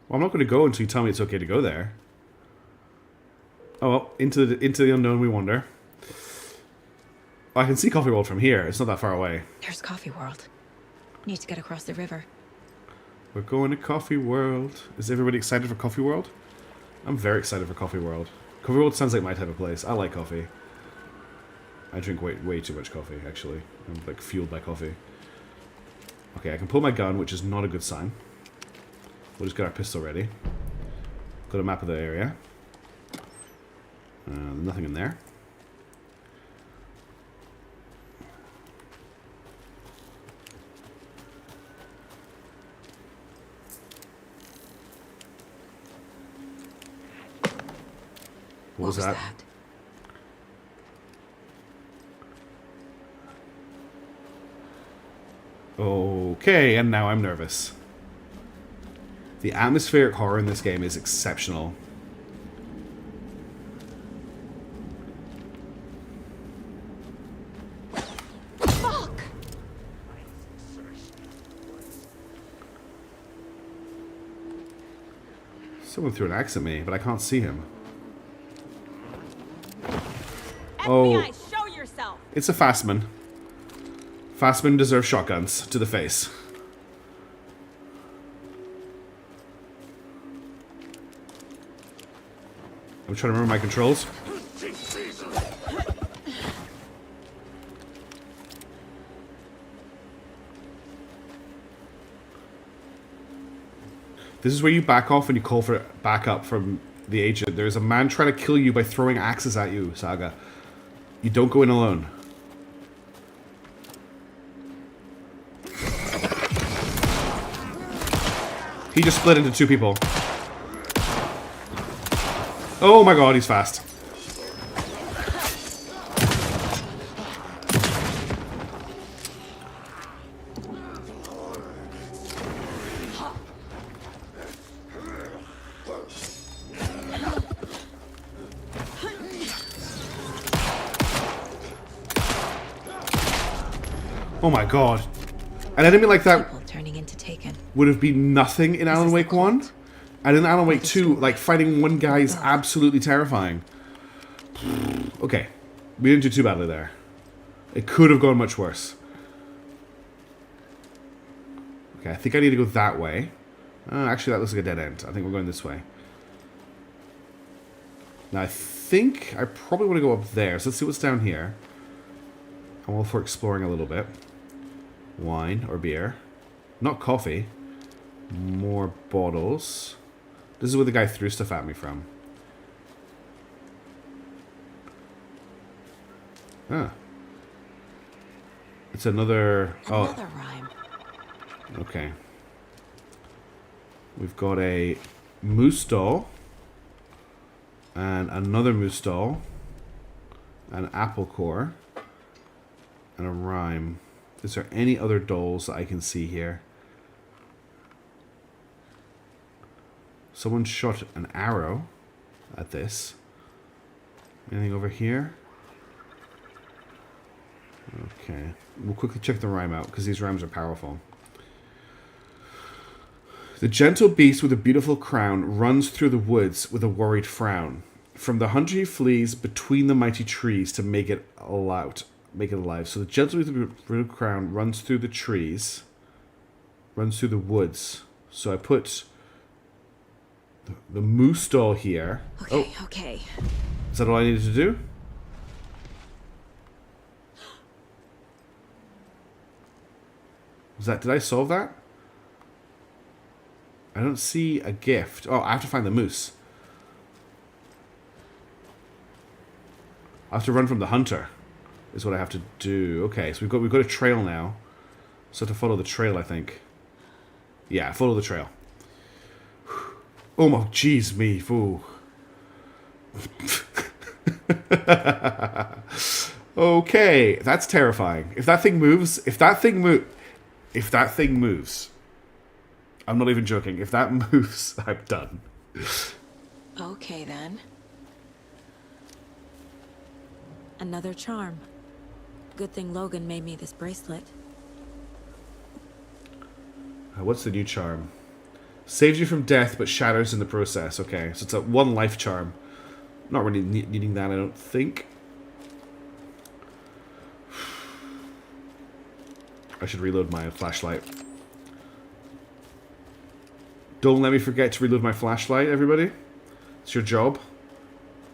Well, I'm not going to go until you tell me it's okay to go there. Oh well, into the unknown we wander. I can see Coffee World from here. It's not that far away. There's Coffee World. Need to get across the river. We're going to Coffee World. Is everybody excited for Coffee World? I'm very excited for Coffee World. Coffee World sounds like my type of place. I like coffee. I drink way too much coffee, actually. I'm like fueled by coffee. Okay, I can pull my gun, which is not a good sign. We'll just get our pistol ready. Got a map of the area. Nothing in there. What was that? Okay, and now I'm nervous. The atmospheric horror in this game is exceptional. Fuck! Someone threw an axe at me, but I can't see him. FBI, Oh, show yourself. it's a Fastman. Fastman deserves shotguns to the face. I'm trying to remember my controls. This is where you back off and you call for backup from the agent. There's a man trying to kill you by throwing axes at you, Saga. You don't go in alone. He just split into two people. Oh my god, he's fast. Oh my god. An enemy like that Turning into Taken. would have been nothing in Alan Wake 1. And in Alan Wake 2, like, fighting one guy is absolutely terrifying. Okay. We didn't do too badly there. It could have gone much worse. Okay, I think I need to go that way. Actually, that looks like a dead end. I think we're going this way. Now, I think I probably want to go up there. So let's see what's down here. I'm all for exploring a little bit. Wine or beer. Not coffee. More bottles. This is where the guy threw stuff at me from. Ah. It's another... Another rhyme. Okay. We've got a moose doll. And another moose doll. An apple core. And a rhyme. Is there any other dolls that I can see here? Someone shot an arrow at this. Anything over here? Okay. We'll quickly check the rhyme out, because these rhymes are powerful. The gentle beast with a beautiful crown runs through the woods with a worried frown. From the hunter he flees between the mighty trees to make it alive. So the gentle beast with a beautiful crown runs through the trees. Runs through the woods. So I put the moose doll here. Okay, okay. Is that all I needed to do? Did I solve that? I don't see a gift. Oh, I have to find the moose. I have to run from the hunter. Is what I have to do. Okay, so we've got a trail now. So I have to follow the trail, I think. Yeah, follow the trail. Oh my, jeez, me, fool. Okay, that's terrifying. If that thing moves, I'm not even joking. If that moves, I'm done. Okay, then. Another charm. Good thing Logan made me this bracelet. What's the new charm? Saves you from death, but shatters in the process. Okay, so it's a 1 life charm. Not really needing that, I don't think. I should reload my flashlight. Don't let me forget to reload my flashlight, everybody. It's your job.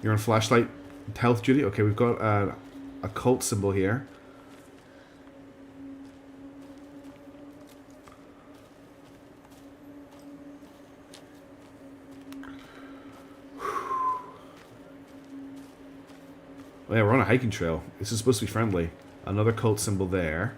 You're on flashlight health duty. Okay, we've got a cult symbol here. Oh yeah, we're on a hiking trail. This is supposed to be friendly. Another cult symbol there.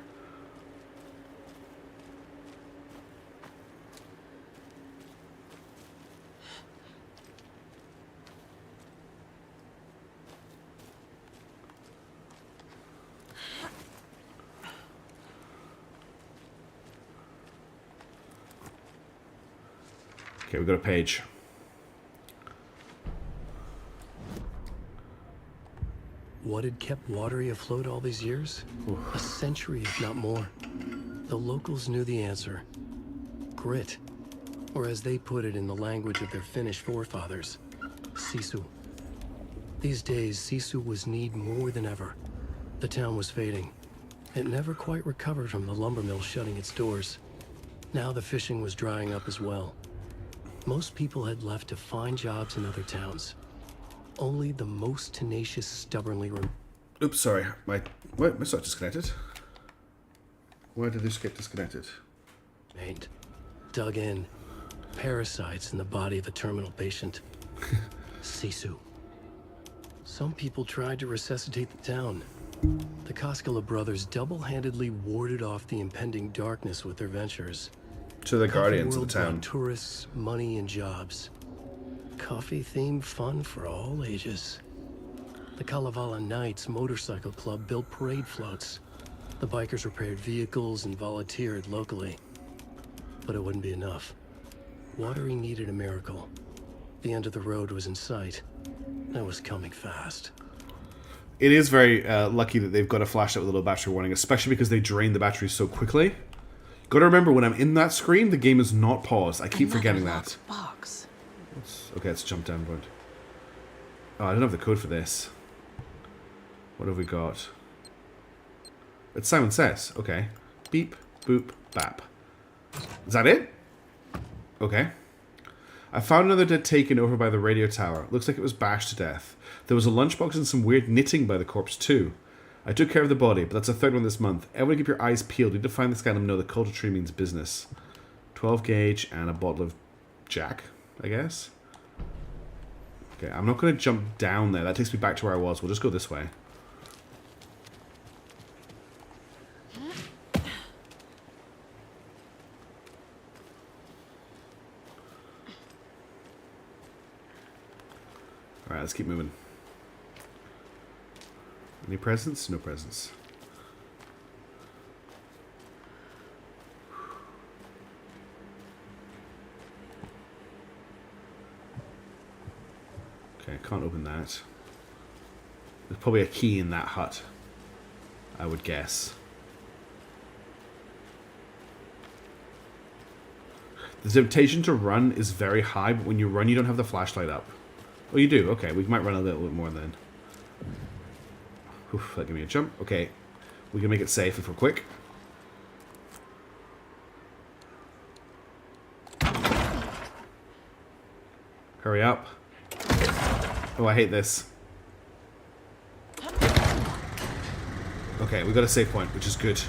Okay, we've got a page. What had kept Watery afloat all these years? A century, if not more. The locals knew the answer. Grit. Or as they put it in the language of their Finnish forefathers, Sisu. These days, Sisu was needed more than ever. The town was fading. It never quite recovered from the lumber mill shutting its doors. Now the fishing was drying up as well. Most people had left to find jobs in other towns. Only the most tenacious stubbornly Oops, sorry. My stuff disconnected. Why did this get disconnected? remained. Dug in. Parasites in the body of a terminal patient. Sisu. Some people tried to resuscitate the town. The Koskela brothers double-handedly warded off the impending darkness with their ventures. To the guardians of the town. Tourists, money, and jobs. Coffee-themed fun for all ages. The Kalevala Knights Motorcycle Club built parade floats. The bikers repaired vehicles and volunteered locally. But it wouldn't be enough. Watery needed a miracle. The end of the road was in sight. And it was coming fast. It is very lucky that they've got a flashlight with a little battery warning, especially because they drain the batteries so quickly. Gotta remember, when I'm in that screen, the game is not paused. I keep forgetting that. Box. Okay, let's jump downward. Oh, I don't have the code for this. What have we got? It's Simon Says. Okay. Beep, boop, bap. Is that it? Okay. I found another dead taken over by the radio tower. Looks like it was bashed to death. There was a lunchbox and some weird knitting by the corpse too. I took care of the body, but that's the third one this month. Everyone keep your eyes peeled. You need to find this guy and let him know the culture tree means business. 12 gauge and a bottle of Jack, I guess. Okay, I'm not going to jump down there. That takes me back to where I was. We'll just go this way. Alright, let's keep moving. Any presents? No presents. Okay, I can't open that. There's probably a key in that hut, I would guess. The temptation to run is very high, but when you run, you don't have the flashlight up. Oh, you do? Okay, we might run a little bit more then. Oof, that gave me a jump. Okay, we can make it safe if we're quick. Hurry up. Oh, I hate this. Okay, we got a save point, which is good.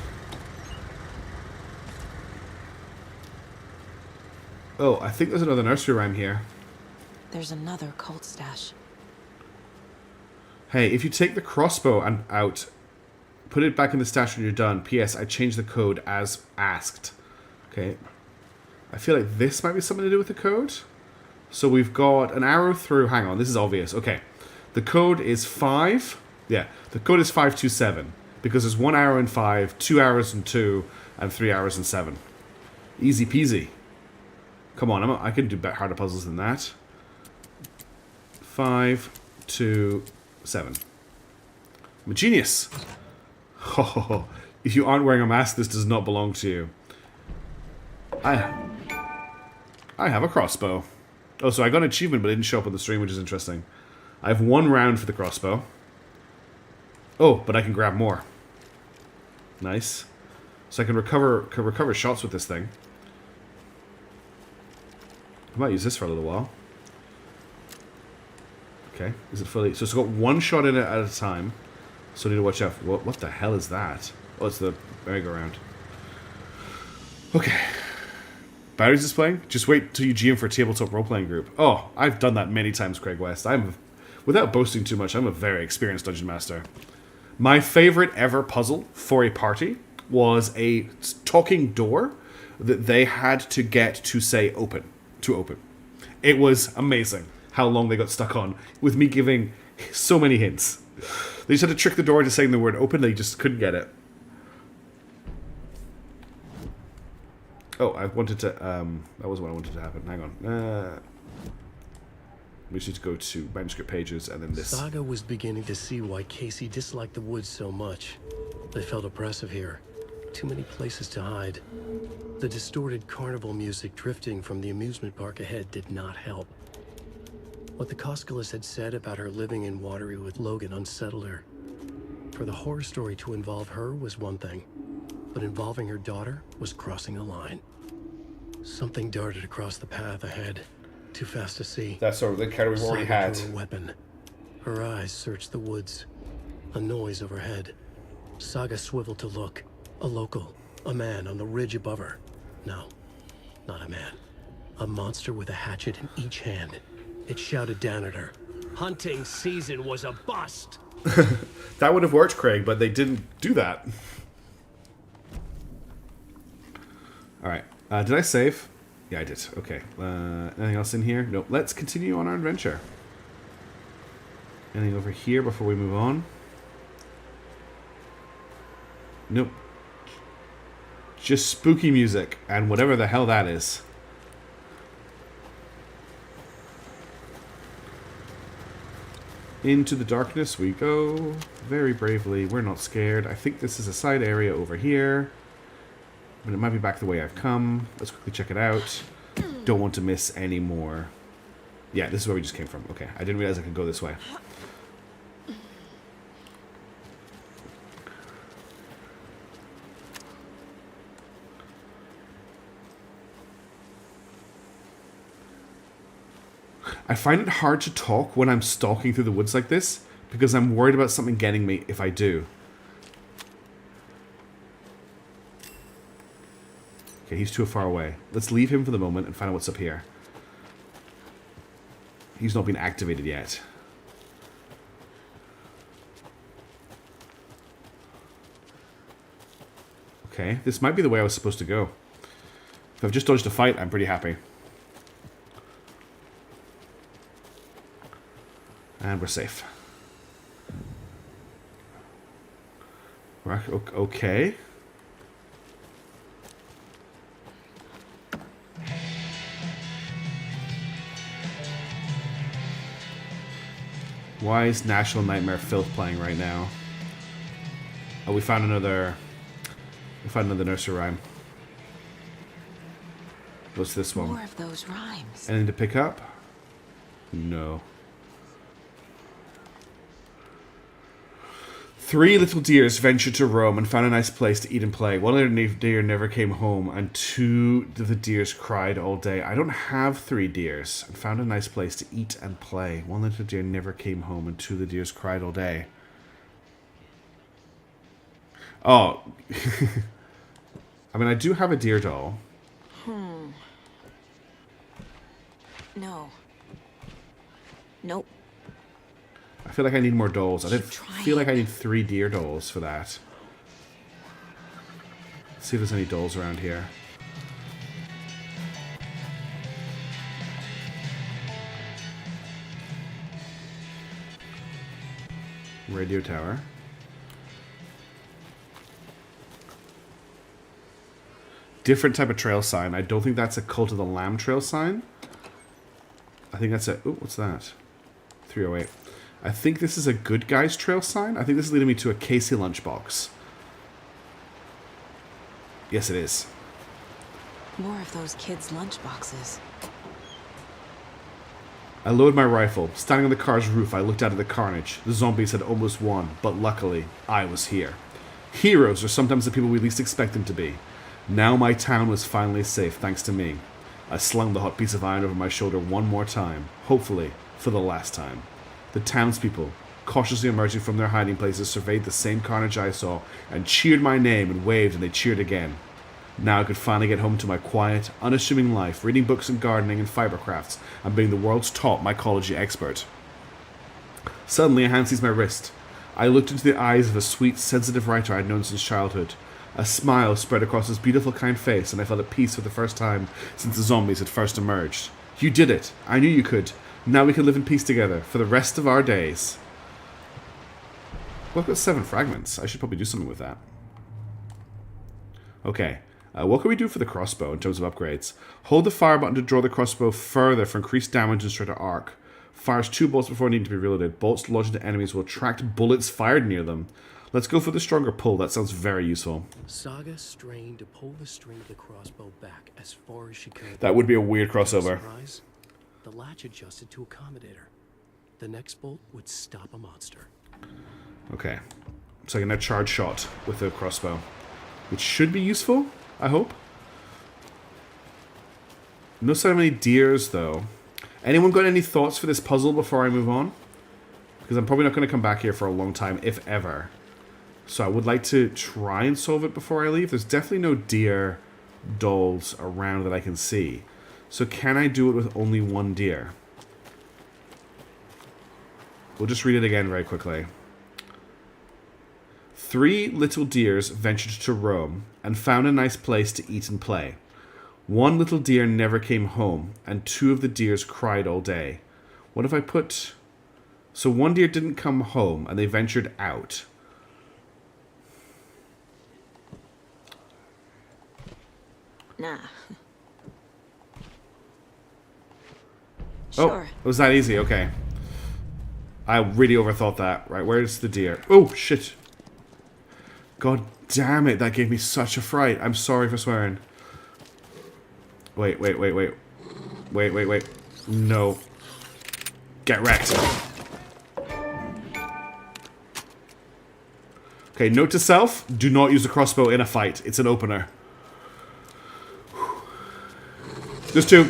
Oh, I think there's another nursery rhyme here. There's another cult stash. Hey, if you take the crossbow out, put it back in the stash when you're done. P.S. I changed the code as asked. Okay. I feel like this might be something to do with the code. So we've got an arrow through. Hang on, this is obvious. Okay. The code is 5. Yeah, the code is 527. Because there's 1 arrow in 5, 2 arrows in 2, and 3 arrows in 7. Easy peasy. Come on, I can do harder puzzles than that. 5, 2, 7. I'm a genius. Oh, if you aren't wearing a mask, this does not belong to you. I have a crossbow. Oh, so I got an achievement, but it didn't show up on the stream, which is interesting. I have 1 round for the crossbow. Oh, but I can grab more. Nice. So I can recover shots with this thing. I might use this for a little while. Okay, is it fully... So it's got 1 shot in it at a time. So I need to watch out. What the hell is that? Oh, it's the merry-go-round. Okay. Batteries displaying? Just wait till you GM for a tabletop role-playing group. Oh, I've done that many times, Craig West. Without boasting too much, I'm a very experienced dungeon master. My favorite ever puzzle for a party was a talking door that they had to get to say open. To open. It was amazing how long they got stuck on with me giving so many hints. They just had to trick the door into saying the word open. They just couldn't get it. Oh, I wanted to... that was what I wanted to happen. Hang on. We just need to go to manuscript pages and then this. Saga was beginning to see why Casey disliked the woods so much. They felt oppressive here. Too many places to hide. The distorted carnival music drifting from the amusement park ahead did not help. What the Koskulas had said about her living in Watery with Logan unsettled her. For the horror story to involve her was one thing, but involving her daughter was crossing a line. Something darted across the path ahead, too fast to see. That's sort of the encounter we've already had. Drew a weapon. Her eyes searched the woods. A noise overhead. Saga swiveled to look. A local. A man on the ridge above her. No, not a man. A monster with a hatchet in each hand. It shouted down at her. Hunting season was a bust! That would have worked, Craig, but they didn't do that. Alright. Did I save? Yeah, I did. Okay. Anything else in here? Nope. Let's continue on our adventure. Anything over here before we move on? Nope. Just spooky music and whatever the hell that is. Into the darkness we go. Very bravely. We're not scared. I think this is a side area over here. But it might be back the way I've come. Let's quickly check it out. Don't want to miss any more. Yeah, this is where we just came from. Okay, I didn't realize I could go this way. I find it hard to talk when I'm stalking through the woods like this because I'm worried about something getting me if I do. Okay, he's too far away. Let's leave him for the moment and find out what's up here. He's not been activated yet. Okay, this might be the way I was supposed to go. If I've just dodged a fight, I'm pretty happy. And we're safe. Okay. Why is National Nightmare Filth playing right now? Oh, we found another nursery rhyme. What's this one? More of those rhymes. Anything to pick up? No. 3 little deers ventured to roam and found a nice place to eat and play. 1 little deer never came home, and 2 of the deers cried all day. I don't have 3 deers. And found a nice place to eat and play. 1 little deer never came home, and 2 of the deers cried all day. Oh. I mean, I do have a deer doll. No. Nope. I feel like I need more dolls. I feel like I need 3 deer dolls for that. Let's see if there's any dolls around here. Radio tower. Different type of trail sign. I don't think that's a Cult of the Lamb trail sign. I think that's a... Ooh, what's that? 308. I think this is a Good Guys trail sign. I think this is leading me to a Casey lunchbox. Yes, it is. More of those kids' lunchboxes. I lowered my rifle. Standing on the car's roof, I looked out at the carnage. The zombies had almost won, but luckily, I was here. Heroes are sometimes the people we least expect them to be. Now my town was finally safe, thanks to me. I slung the hot piece of iron over my shoulder one more time, hopefully for the last time. The townspeople, cautiously emerging from their hiding places, surveyed the same carnage I saw, and cheered my name and waved, and they cheered again. Now I could finally get home to my quiet, unassuming life, reading books and gardening and fiber crafts, and being the world's top mycology expert. Suddenly a hand seized my wrist. I looked into the eyes of a sweet, sensitive writer I had known since childhood. A smile spread across his beautiful, kind face, and I felt at peace for the first time since the zombies had first emerged. You did it. I knew you could. Now we can live in peace together for the rest of our days. Well, I've got 7 fragments. I should probably do something with that. Okay. What can we do for the crossbow in terms of upgrades? Hold the fire button to draw the crossbow further for increased damage and straighter arc. Fires 2 bolts before needing to be reloaded. Bolts lodged into enemies will attract bullets fired near them. Let's go for the stronger pull. That sounds very useful. Saga strained to pull the string of the crossbow back as far as she could. That would be a weird crossover. Surprise, the latch adjusted to accommodate her. The next bolt would stop a monster. Okay. So I can now charge shot with the crossbow, which should be useful, I hope. No sign of any deers, though. Anyone got any thoughts for this puzzle before I move on? Because I'm probably not going to come back here for a long time, if ever. So I would like to try and solve it before I leave. There's definitely no deer dolls around that I can see. So can I do it with only 1 deer? We'll just read it again very quickly. 3 little deers ventured to roam and found a nice place to eat and play. 1 little deer never came home, and 2 of the deers cried all day. What if I put... So 1 deer didn't come home, and they ventured out. Nah. Oh, Sure. it was that easy, okay. I really overthought that. Right, where's the deer? Oh, shit. God damn it, that gave me such a fright. I'm sorry for swearing. Wait. Wait. No. Get wrecked. Okay, note to self, do not use the crossbow in a fight. It's an opener. There's 2.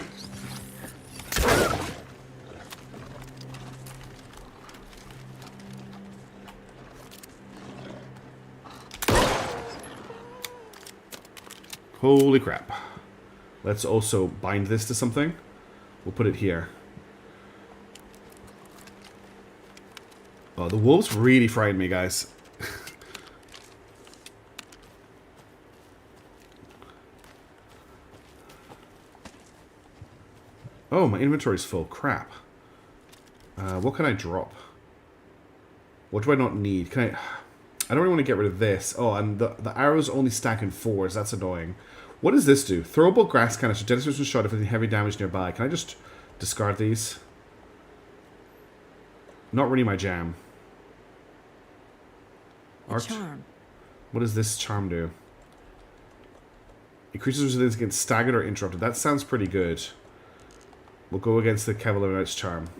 Holy crap. Let's also bind this to something. We'll put it here. Oh, the wolves really frighten me, guys. Oh, my inventory's full. Crap. What can I drop? What do I not need? Can I don't really want to get rid of this. Oh, and the arrows only stack in 4s. That's annoying. What does this do? Throwable grass canister. Detonators will shot if any heavy damage nearby. Can I just discard these? Not really my jam. Charm. What does this charm do? Increases resilience against staggered or interrupted. That sounds pretty good. We'll go against the Cavalier Knight's charm.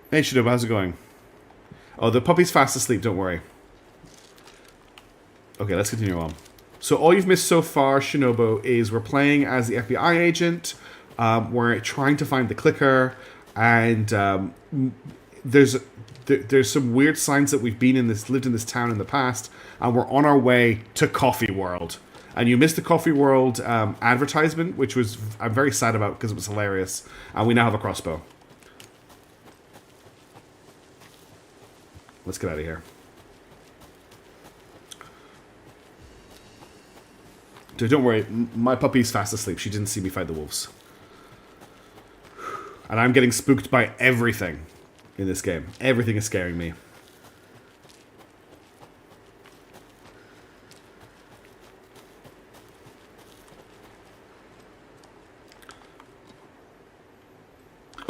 Hey, Shinobu, how's it going? Oh, the puppy's fast asleep, don't worry. Okay, let's continue on. So all you've missed so far, Shinobu, is we're playing as the FBI agent. We're trying to find the clicker, and there's some weird signs that we've lived in this town in the past, and we're on our way to Coffee World. And you missed the Coffee World advertisement, which was I'm very sad about because it was hilarious. And we now have a crossbow. Let's get out of here. Dude, don't worry. My puppy's fast asleep. She didn't see me fight the wolves. And I'm getting spooked by everything in this game. Everything is scaring me.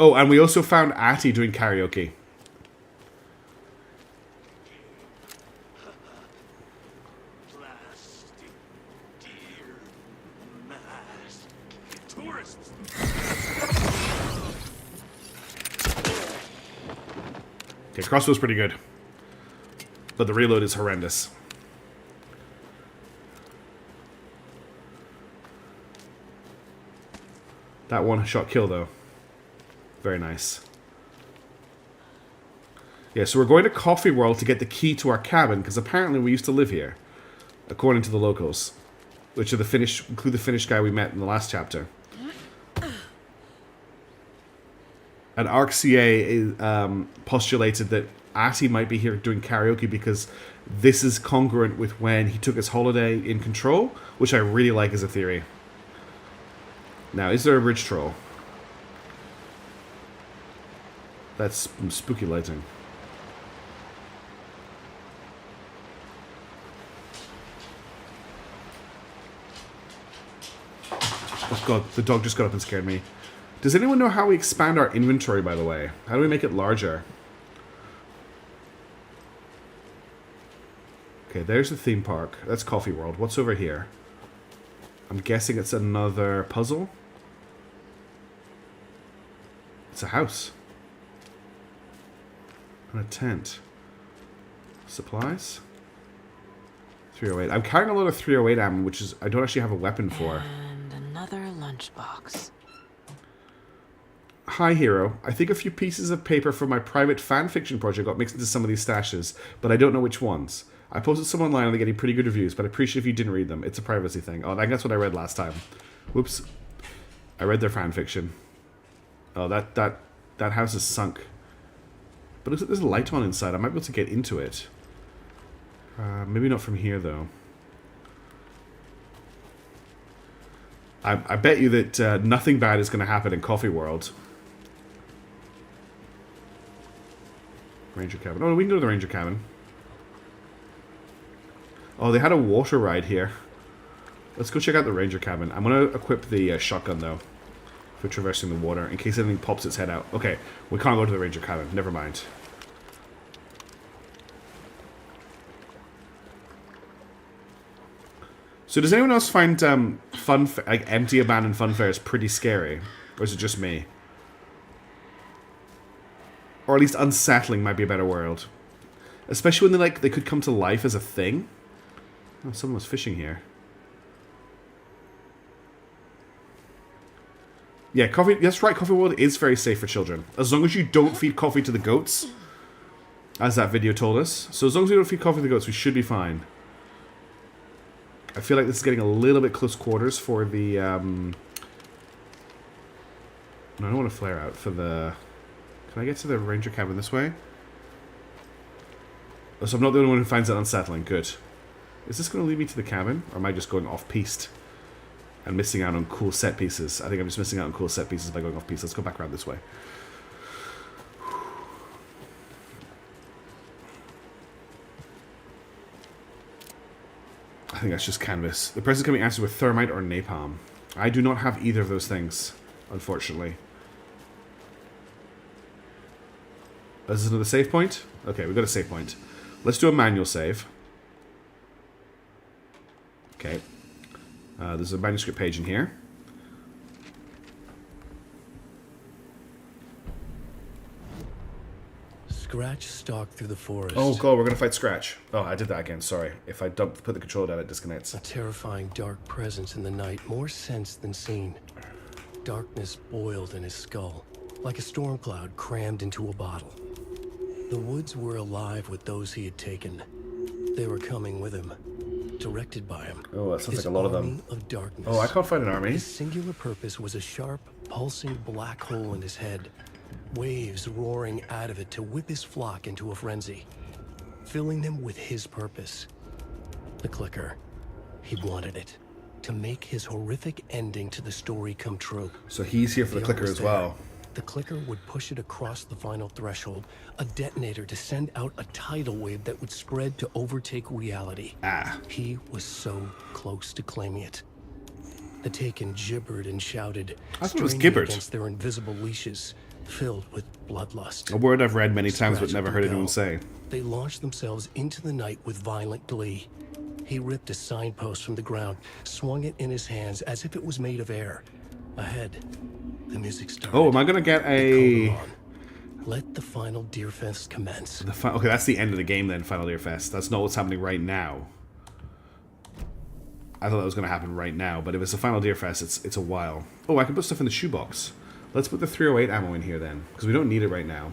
Oh, and we also found Atty doing karaoke. Okay, crossbow's pretty good. But the reload is horrendous. That one-shot kill, though. Very nice. Yeah, so we're going to Coffee World to get the key to our cabin, because apparently we used to live here, according to the locals, which are the Finnish, include the Finnish guy we met in the last chapter. And ArcCA postulated that Atty might be here doing karaoke because this is congruent with when he took his holiday in Control, which I really like as a theory. Now, is there a bridge troll? That's some spooky lighting. Oh god, the dog just got up and scared me. Does anyone know how we expand our inventory, by the way? How do we make it larger? Okay, there's the theme park. That's Coffee World. What's over here? I'm guessing it's another puzzle. It's a house. And a tent. Supplies? 308. I'm carrying a lot of 308 ammo, which is I don't actually have a weapon for. And another lunchbox. Hi, Hero. I think a few pieces of paper from my private fanfiction project got mixed into some of these stashes, but I don't know which ones. I posted some online and they're getting pretty good reviews, but I appreciate if you didn't read them. It's a privacy thing. Oh, I think that's what I read last time. Whoops. I read their fanfiction. Oh, that house is sunk. But looks like there's a light on inside. I might be able to get into it. Maybe not from here, though. I bet you that nothing bad is going to happen in Coffee World. Ranger cabin. Oh, we can go to the Ranger cabin. Oh, they had a water ride here. Let's go check out the Ranger cabin. I'm going to equip the shotgun, though, for traversing the water, in case anything pops its head out. Okay, we can't go to the Ranger cabin. Never mind. So does anyone else find empty abandoned fun fairs pretty scary? Or is it just me? Or at least unsettling might be a better word. Especially when they could come to life as a thing. Oh, someone was fishing here. Yeah, coffee. That's right. Coffee World is very safe for children, as long as you don't feed coffee to the goats, as that video told us. So as long as we don't feed coffee to the goats, we should be fine. I feel like this is getting a little bit close quarters for the. No, I don't want to flare out for the. Can I get to the Ranger cabin this way? Oh, so I'm not the only one who finds that unsettling. Good. Is this going to lead me to the cabin, or am I just going off-piste and missing out on cool set pieces? I think I'm just missing out on cool set pieces by going off-piste. Let's go back around this way. I think that's just canvas. The present can be answered with thermite or napalm. I do not have either of those things, unfortunately. Is this another save point? Okay, we've got a save point. Let's do a manual save. Okay. There's a manuscript page in here. Scratch stalked through the forest. Oh god, we're gonna fight Scratch. Oh, I did that again, sorry. If I don't put the controller down, it disconnects. A terrifying dark presence in the night, more sensed than seen. Darkness boiled in his skull, like a storm cloud crammed into a bottle. The woods were alive with those he had taken. They were coming with him. directed by him. Oh, that sounds His like a lot of them. army of darkness. Oh, I can't find an army. His singular purpose was a sharp, pulsing black hole in his head. Waves roaring out of it to whip his flock into a frenzy, filling them with his purpose. The clicker. He wanted it. To make his horrific ending to the story come true. So he's here for the clicker as well. The clicker would push it across the final threshold, a detonator to send out a tidal wave that would spread to overtake reality. He was so close to claiming it. The Taken gibbered and shouted, I thought it was straining gibbered. against their invisible leashes, filled with bloodlust. A word I've read many times but Scratch never and heard go. anyone say. They launched themselves into the night with violent glee. He ripped a signpost from the ground, swung it in his hands as if it was made of air. Ahead, the music started. Oh, am I gonna get a... Let the final Deerfest commence. Okay, that's the end of the game then, Final Deerfest. That's not what's happening right now. I thought that was gonna happen right now, but if it's a Final Deerfest, it's a while. Oh, I can put stuff in the shoebox. Let's put the 308 ammo in here then, because we don't need it right now.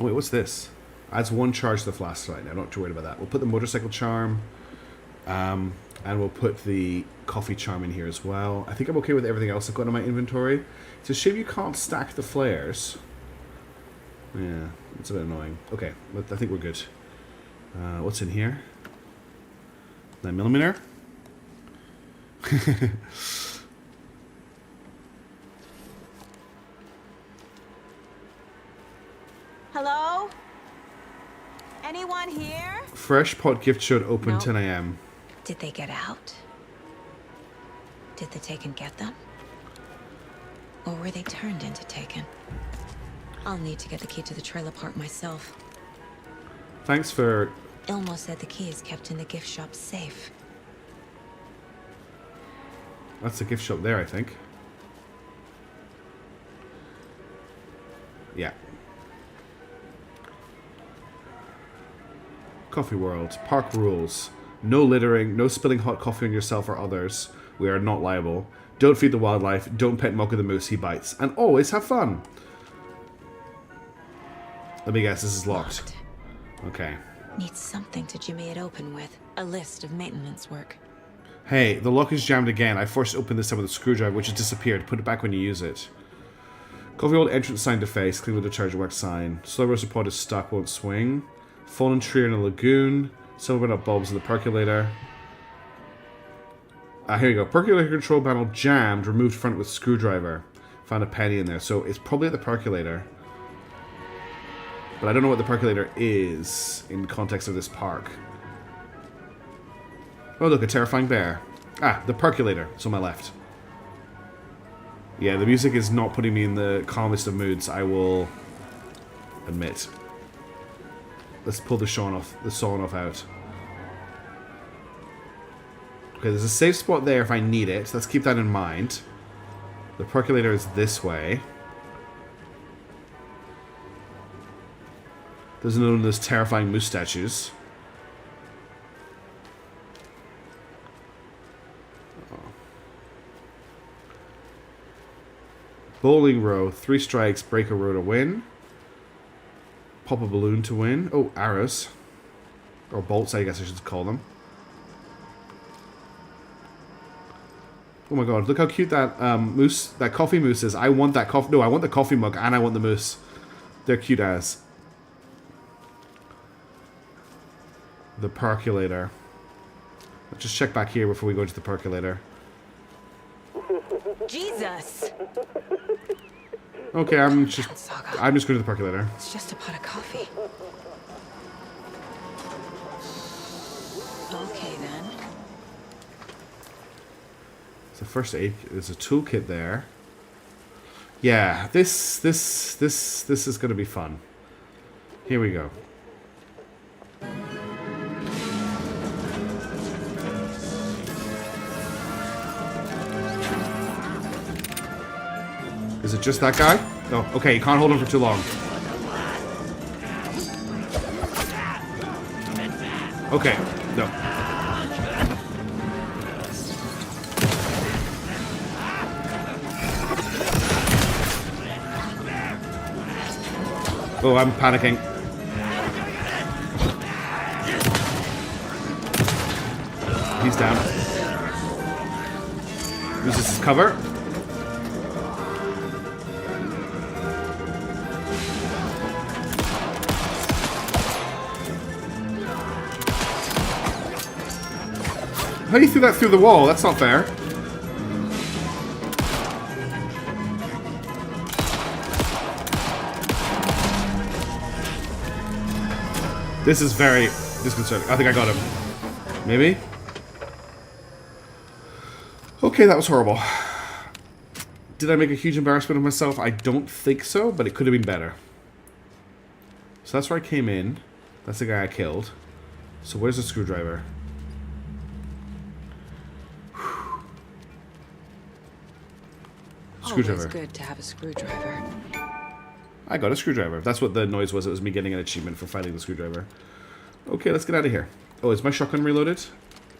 Oh wait, what's this? Adds 1 charge to the flashlight. I'm not too worried about that. We'll put the motorcycle charm, and we'll put the coffee charm in here as well. I think I'm okay with everything else I've got in my inventory. It's a shame you can't stack the flares. Yeah, it's a bit annoying. Okay, I think we're good. What's in here? 9mm. Hello? Anyone here? Fresh Pot gift showed open Nope. 10 a.m. Did they get out? Did the Taken get them? Or were they turned into Taken? I'll need to get the key to the trailer park myself. Thanks for... Ilmo said the key is kept in the gift shop safe. That's the gift shop there, I think. Yeah. Coffee World. Park rules. No littering, no spilling hot coffee on yourself or others. We are not liable. Don't feed the wildlife. Don't pet Mocha the moose, he bites. And always have fun. Let me guess, this is locked. Okay. Need something to jimmy it open with. A list of maintenance work. Hey, the lock is jammed again. I forced it open this time with a screwdriver, which has disappeared. Put it back when you use it. Coffee World entrance sign to face. Clean with the charge wax sign. Slow roaster pod is stuck, won't swing. Fallen tree in a lagoon. Silver nut bulbs in the percolator. Here you go. Percolator control panel jammed. Removed front with screwdriver. Found a penny in there. So it's probably at the percolator. But I don't know what the percolator is in context of this park. Oh, look, a terrifying bear. Ah, the percolator. It's on my left. Yeah, the music is not putting me in the calmest of moods, I will admit. Let's pull the sawn off out. Okay, there's a safe spot there if I need it. Let's keep that in mind. The percolator is this way. There's another one of those terrifying moose statues. Bowling row, 3 strikes, break a row to win. Pop a balloon to win. Oh, arrows. Or bolts, I guess I should call them. Oh my god, look how cute that moose, that coffee moose is. I want that coffee, no, I want the coffee mug and I want the moose. They're cute as. The percolator. Let's just check back here before we go into the percolator. Jesus! Okay, I'm just going to the percolator. It's just a pot of coffee. Okay then. So first aid, there's a toolkit there. Yeah, this is going to be fun. Here we go. Is it just that guy? No. Okay, you can't hold him for too long. Okay, no. Oh, I'm panicking. He's down. Use this as cover. How do you threw that through the wall? That's not fair. This is very disconcerting. I think I got him. Maybe? Okay, that was horrible. Did I make a huge embarrassment of myself? I don't think so, but it could have been better. So that's where I came in. That's the guy I killed. So where's the screwdriver? Screwdriver. Always good to have a screwdriver. I got a screwdriver. That's what the noise was. It was me getting an achievement for finding the screwdriver. Okay, let's get out of here. Oh, is my shotgun reloaded?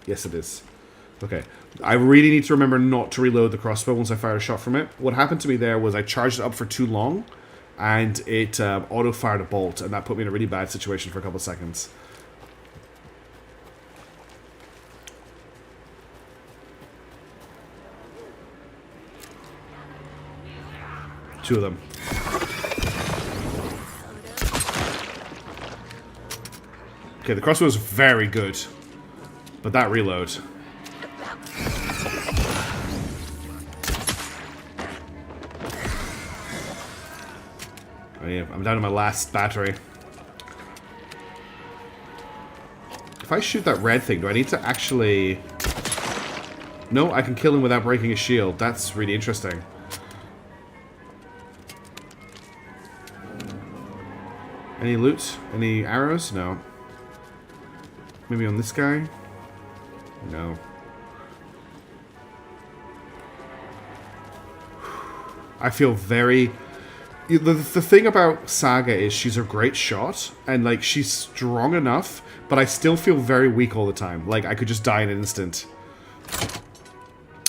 Yes, it is. Okay. I really need to remember not to reload the crossbow once I fire a shot from it. What happened to me there was I charged it up for too long, and it auto-fired a bolt, and that put me in a really bad situation for a couple seconds. Two of them. Okay, the crossbow is very good, but that reload. I'm down to my last battery. If I shoot that red thing, do I need to actually... No, I can kill him without breaking his shield. That's really interesting. Any loot? Any arrows? No. Maybe on this guy? No. I feel very... The thing about Saga is she's a great shot, and, like, she's strong enough, but I still feel very weak all the time. Like, I could just die in an instant.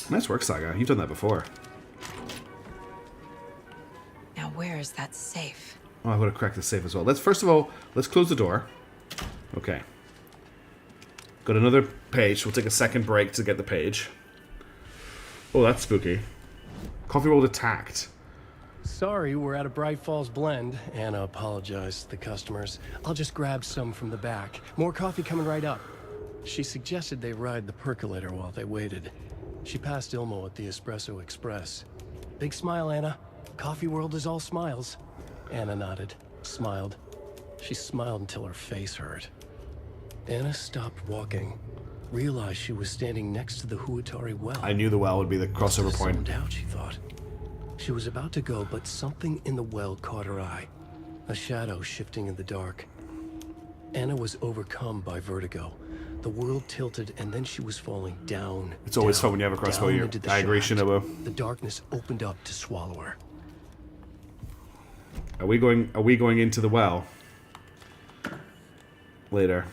Nice work, Saga. You've done that before. Now where is that safe? Oh, I would have cracked the safe as well. First of all, let's close the door. Okay. Got another page. We'll take a second break to get the page. Oh, that's spooky. Coffee World attacked. Sorry, we're at a Bright Falls blend. Anna apologized to the customers. I'll just grab some from the back. More coffee coming right up. She suggested they ride the percolator while they waited. She passed Ilmo at the Espresso Express. Big smile, Anna. Coffee World is all smiles. Anna nodded, smiled. She smiled until her face hurt. Anna stopped walking, realized she was standing next to the Huatari well. I knew the well would be the crossover point. Zoned out, she thought. She was about to go, but something in the well caught her eye. A shadow shifting in the dark. Anna was overcome by vertigo. The world tilted, and then she was falling down. It's always fun when you have a crossbow. I agree, Shinobu. The darkness opened up to swallow her. Are we going into the well? Later.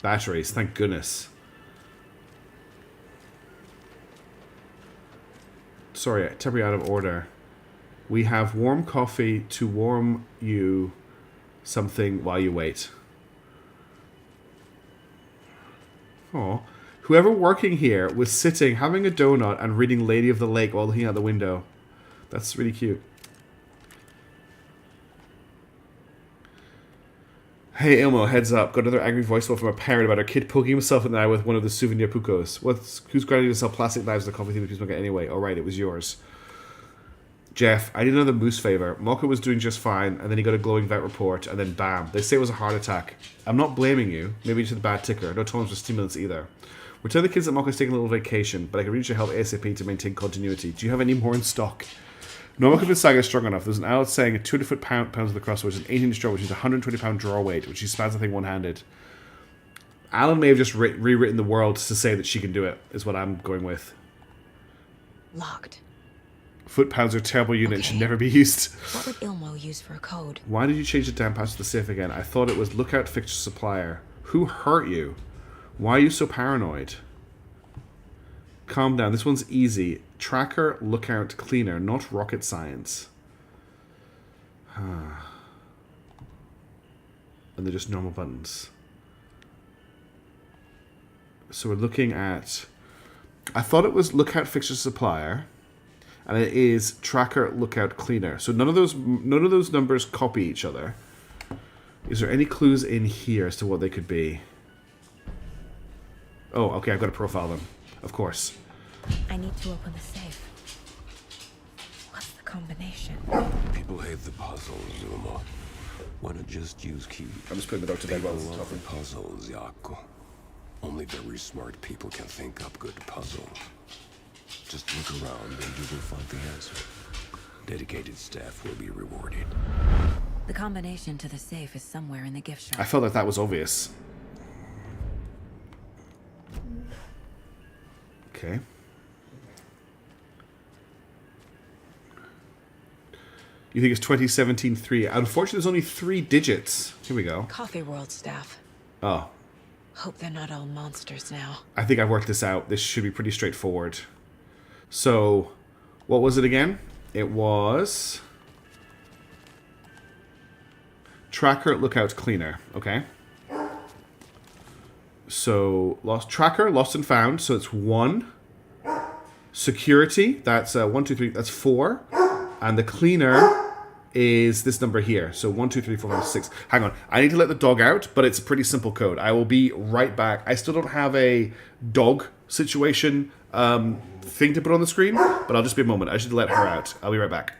Batteries, thank goodness. Sorry, temporarily out of order. We have warm coffee to warm you something while you wait. Oh, whoever working here was sitting, having a donut and reading Lady of the Lake while looking out the window. That's really cute. Hey Ilmo, heads up. Got another angry voicemail from a parent about her kid poking himself in the eye with one of the souvenir pucos. Who's grinding to sell plastic knives in the coffee theme peacemaker anyway? Alright, it was yours. Jeff, I did another moose favor. Mokka was doing just fine, and then he got a glowing vet report, and then bam. They say it was a heart attack. I'm not blaming you. Maybe just a bad ticker. No tolerance for stimulants either. We're telling the kids that Mokka's taking a little vacation, but I can reach your help ASAP to maintain continuity. Do you have any more in stock? No Mokka Saga is strong enough. There's an outlet saying a 200 pounds of the crossbow, which is an 18-inch draw, which is a 120-pound draw weight, which she spans, I think, one-handed. Alan may have just rewritten the world to say that she can do it, is what I'm going with. Locked. Foot-pounds are a terrible unit and should never be used. What would Ilmo use for a code? Why did you change the damn password to the safe again? I thought it was lookout fixture supplier. Who hurt you? Why are you so paranoid? Calm down. This one's easy. Tracker, lookout, cleaner, not rocket science. And they're just normal buttons. So we're looking at... I thought it was Lookout Fixture Supplier, and it is Tracker Lookout Cleaner. So none of those numbers copy each other. Is there any clues in here as to what they could be? Oh, okay, I've got to profile them. Of course. I need to open the safe. What's the combination? People hate the puzzles, Zuma. Why not just use keys? I'm just putting the dog to bed while People it's love the talking. puzzles, Yaku. Only very smart people can think up good puzzles. Just look around and you will find the answer. Dedicated staff will be rewarded. The combination to the safe is somewhere in the gift shop. I felt like that was obvious. Okay. You think it's 2017-3? Unfortunately, there's only 3 digits. Here we go. Coffee World staff. Oh. Hope they're not all monsters now. I think I've worked this out. This should be pretty straightforward. So, what was it again? It was... Tracker, Lookout, Cleaner. Okay. So, Tracker, Lost and Found. So it's 1. Security, that's 1, 2, 3. That's 4. And the Cleaner is this number here. So 1, 2, 3, 4, 5, 6. Hang on. I need to let the dog out, but it's a pretty simple code. I will be right back. I still don't have a dog situation thing to put on the screen, but I'll just be a moment. I should let her out. I'll be right back.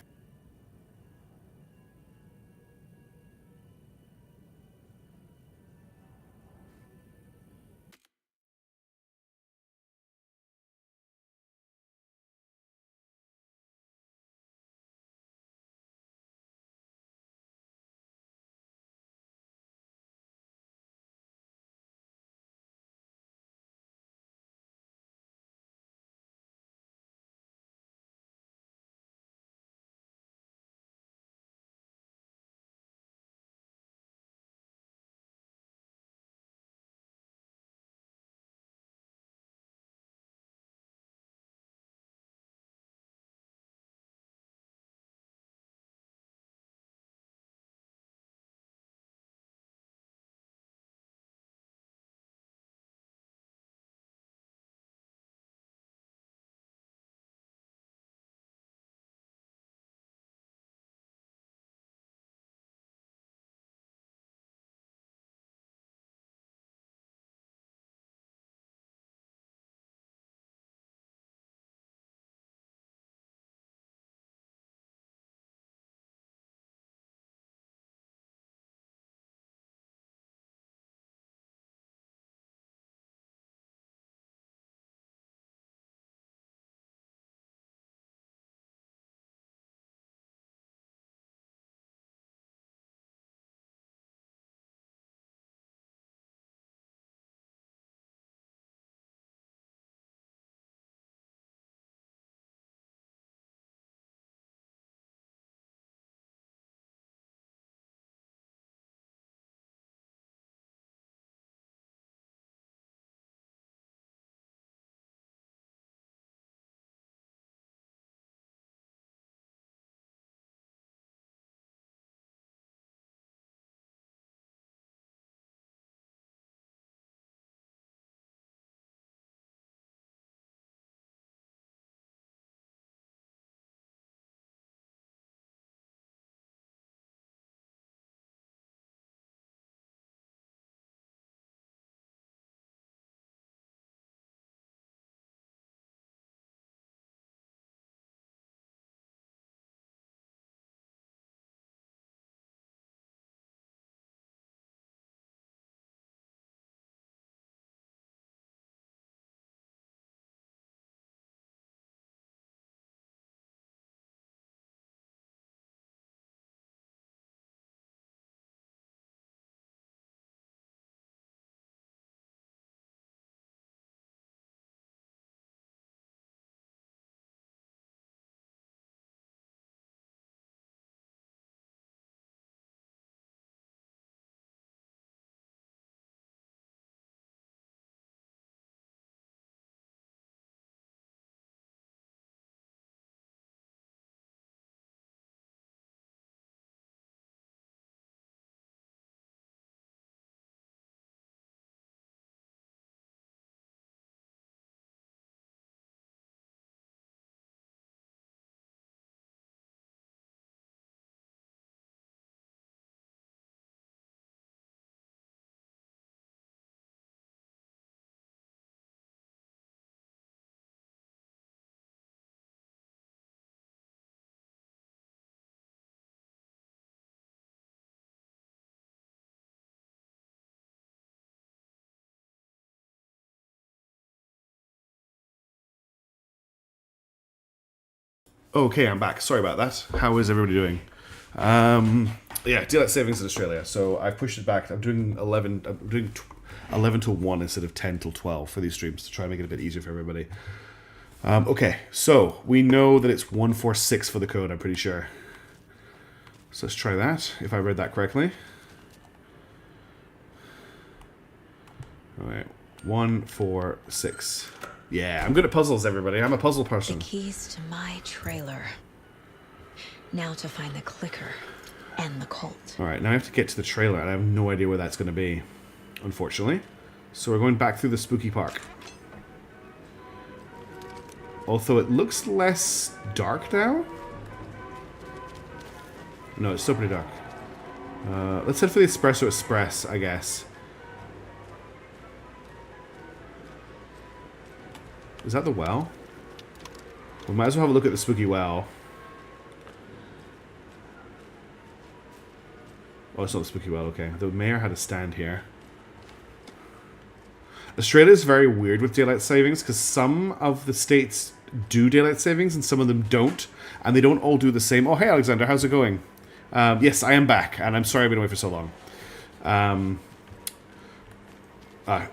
Okay, I'm back. Sorry about that. How is everybody doing? Yeah, daylight savings in Australia. So I've pushed it back. I'm doing 11. I'm doing 11 till 1 instead of 10 till 12 for these streams to try and make it a bit easier for everybody. Okay, so we know that it's 146 for the code. I'm pretty sure. So let's try that. If I read that correctly. All right, 146. Yeah, I'm good at puzzles, everybody. I'm a puzzle person. The keys to my trailer. Now to find the clicker and the Colt. All right, now I have to get to the trailer, and I have no idea where that's going to be, unfortunately. So we're going back through the spooky park. Although it looks less dark now. No, it's still pretty dark. Let's head for the Espresso Express, I guess. Is that the well? We might as well have a look at the spooky well. Oh, it's not the spooky well, okay. The mayor had a stand here. Australia is very weird with daylight savings because some of the states do daylight savings and some of them don't. And they don't all do the same. Oh, hey, Alexander, how's it going? Yes, I am back, and I'm sorry I've been away for so long.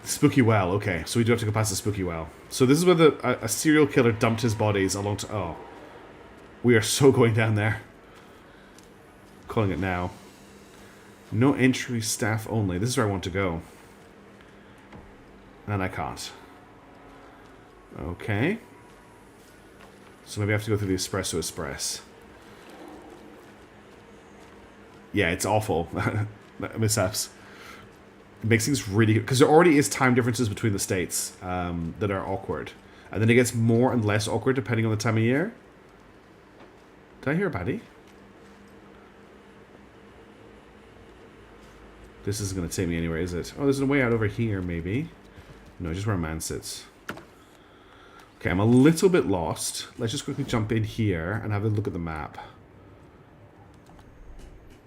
Spooky well, okay. So we do have to go past the spooky well. So this is where a serial killer dumped his bodies along to... Oh. We are so going down there. Calling it now. No entry, staff only. This is where I want to go. And I can't. Okay. So maybe I have to go through the Espresso Express. Yeah, it's awful. Mishaps. It makes things really good. Because there already is time differences between the states that are awkward. And then it gets more and less awkward depending on the time of year. Did I hear a baddie? This isn't going to take me anywhere, is it? Oh, there's a way out over here, maybe. No, just where a man sits. Okay, I'm a little bit lost. Let's just quickly jump in here and have a look at the map.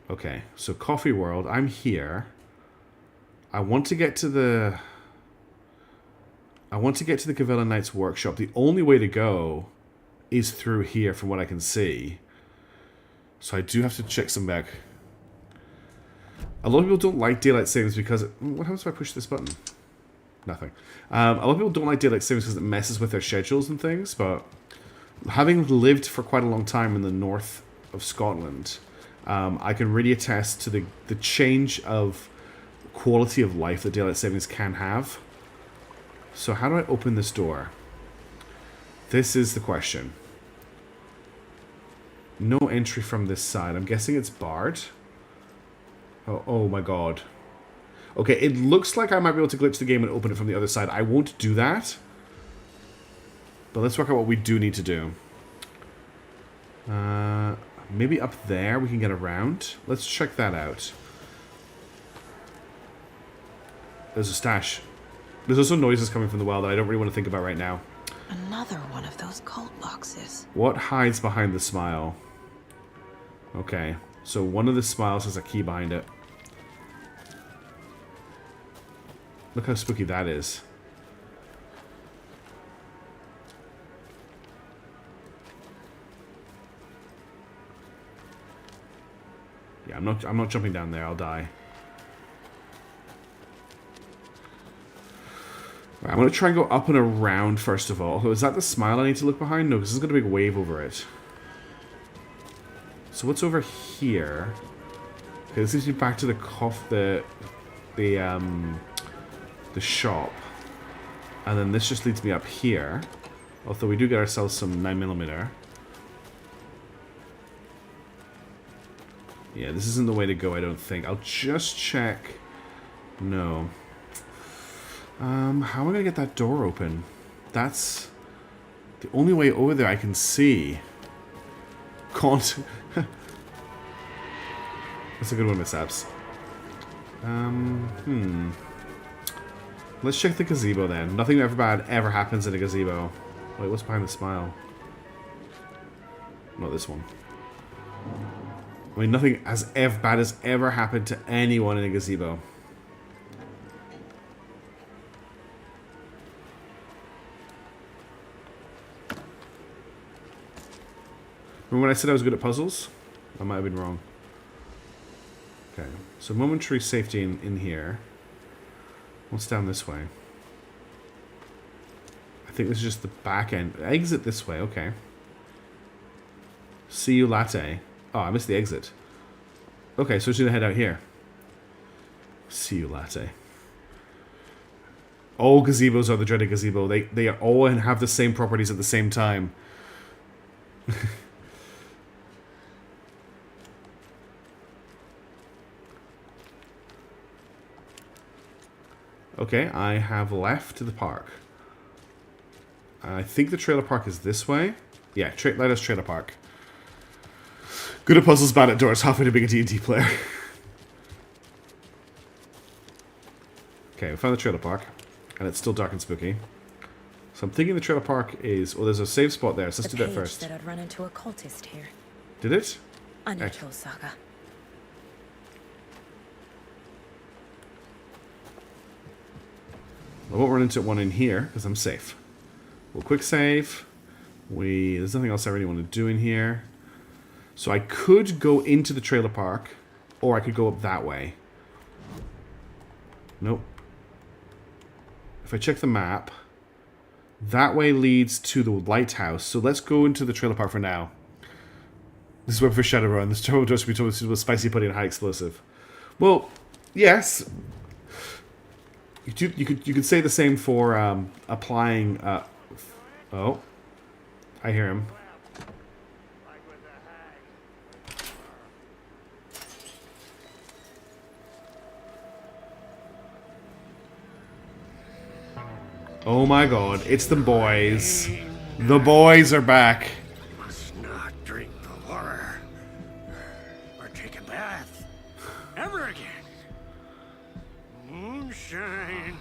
Okay, so Coffee World, I'm here. I want to get to the Cavella Knights workshop. The only way to go is through here from what I can see. So I do have to check some back. A lot of people don't like daylight savings because... What happens if I push this button? Nothing. A lot of people don't like daylight savings because it messes with their schedules and things, but having lived for quite a long time in the north of Scotland, I can really attest to the change of quality of life that daylight savings can have. So how do I open this door? This is the question. No entry from this side. I'm guessing it's barred. Oh my god. Okay, it looks like I might be able to glitch the game and open it from the other side. I won't do that. But let's work out what we do need to do. Maybe up there we can get around. Let's check that out. There's a stash. There's also noises coming from the well that I don't really want to think about right now. Another one of those cult boxes. What hides behind the smile? Okay, so one of the smiles has a key behind it. Look how spooky that is. Yeah, I'm not jumping down there. I'll die. Right, I'm going to try and go up and around first of all. Is that the smile I need to look behind? No, because there's got a big wave over it. So what's over here? Okay, this leads me back to the shop. And then this just leads me up here. Although we do get ourselves some 9mm. Yeah, this isn't the way to go, I don't think. I'll just check. No. How am I going to get that door open? That's the only way over there I can see. Can't. That's a good one, mishaps. Let's check the gazebo then. Nothing ever bad ever happens in a gazebo. Wait, what's behind the smile? Not this one. I mean, nothing as bad has ever happened to anyone in a gazebo. Remember when I said I was good at puzzles? I might have been wrong. Okay, so momentary safety in here. What's down this way? I think this is just the back end. Exit this way, okay. See you latte. Oh, I missed the exit. Okay, so we're just gonna head out here. See you latte. All gazebos are the dreaded gazebo. They all have the same properties at the same time. Okay, I have left the park. I think the trailer park is this way. Yeah, Lighthouse Trailer Park. Good at puzzles, bad at doors. Halfway to being a D&D player. Okay, we found the trailer park. And it's still dark and spooky. So I'm thinking the trailer park is... Well, there's a save spot there, so let's do that first. The page said I'd run into a cultist here. Did it? Unnatural Saga. I won't run into one in here, because I'm safe. We'll quick save. There's nothing else I really want to do in here. So I could go into the trailer park, or I could go up that way. Nope. If I check the map, that way leads to the lighthouse. So let's go into the trailer park for now. This is where for Shadowrun. This turbo toast we told us was spicy pudding and high explosive. Well, yes. You could say the same for applying. Oh, I hear him. Oh my God! It's the boys. The boys are back. Must not drink the water or take a bath ever again. Moonshine.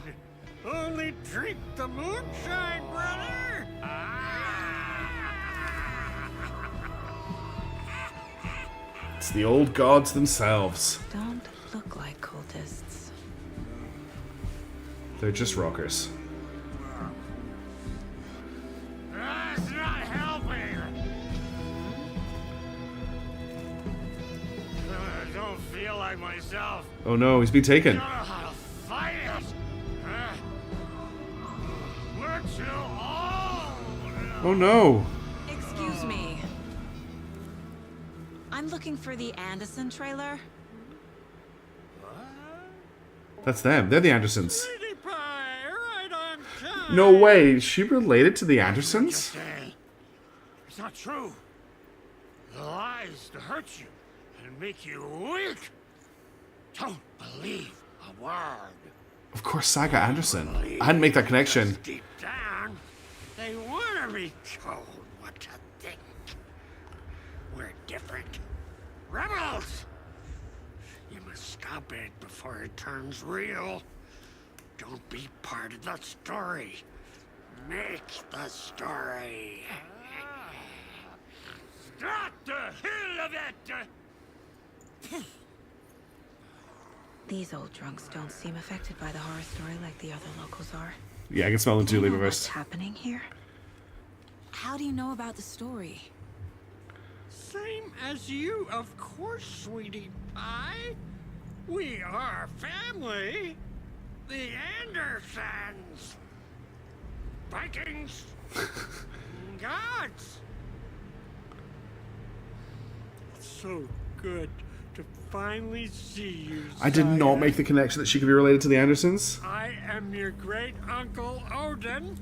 Only drink the moonshine, brother. It's the old gods themselves. Don't look like cultists. They're just rockers. That's not helping. I don't feel like myself. Oh no, he's been taken. I don't know how to fight it. We're too old. Oh no. Excuse me. I'm looking for the Anderson trailer. That's them. They're the Andersons. No way. Is she related to the Andersons? It's not true. The lies to hurt you and make you weak. Don't believe a word. Of course, Saga Anderson. I hadn't made that connection. Deep down, they want to be told what to think. We're different. Rebels! You must stop it before it turns real. Don't be part of the story. Make the story. Stop the hell of it! These old drunks don't seem affected by the horror story like the other locals are. Yeah, I can smell them too. Leave it What's first. happening here? How do you know about the story? Same as you, of course, sweetie pie. We are family. The Andersons. Vikings. Gods. It's so good to finally see you. I did not make the connection that she could be related to the Andersons. I am your great uncle Odin.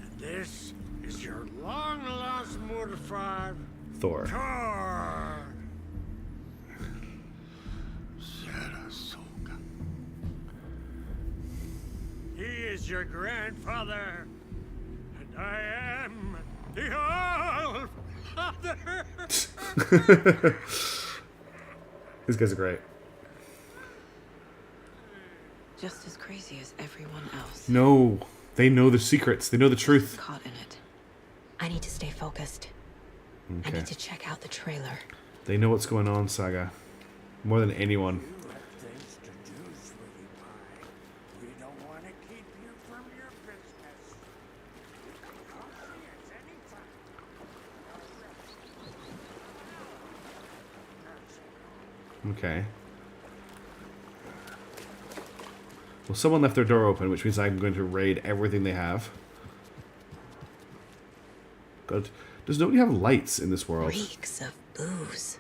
And this is your long lost mortified Thor. Thor. Sarasota. He is your grandfather, and I am the All Father. These guys are great. Just as crazy as everyone else. No, they know the secrets. They know the truth. Caught in it. I need to stay focused. I Okay. need to check out the trailer. They know what's going on, Saga. More than anyone. Things to do, sweetie pie. We don't want to keep you from your business. Come see us anytime. Okay. Well, someone left their door open, which means I'm going to raid everything they have. God, does nobody have lights in this world? Reeks of booze.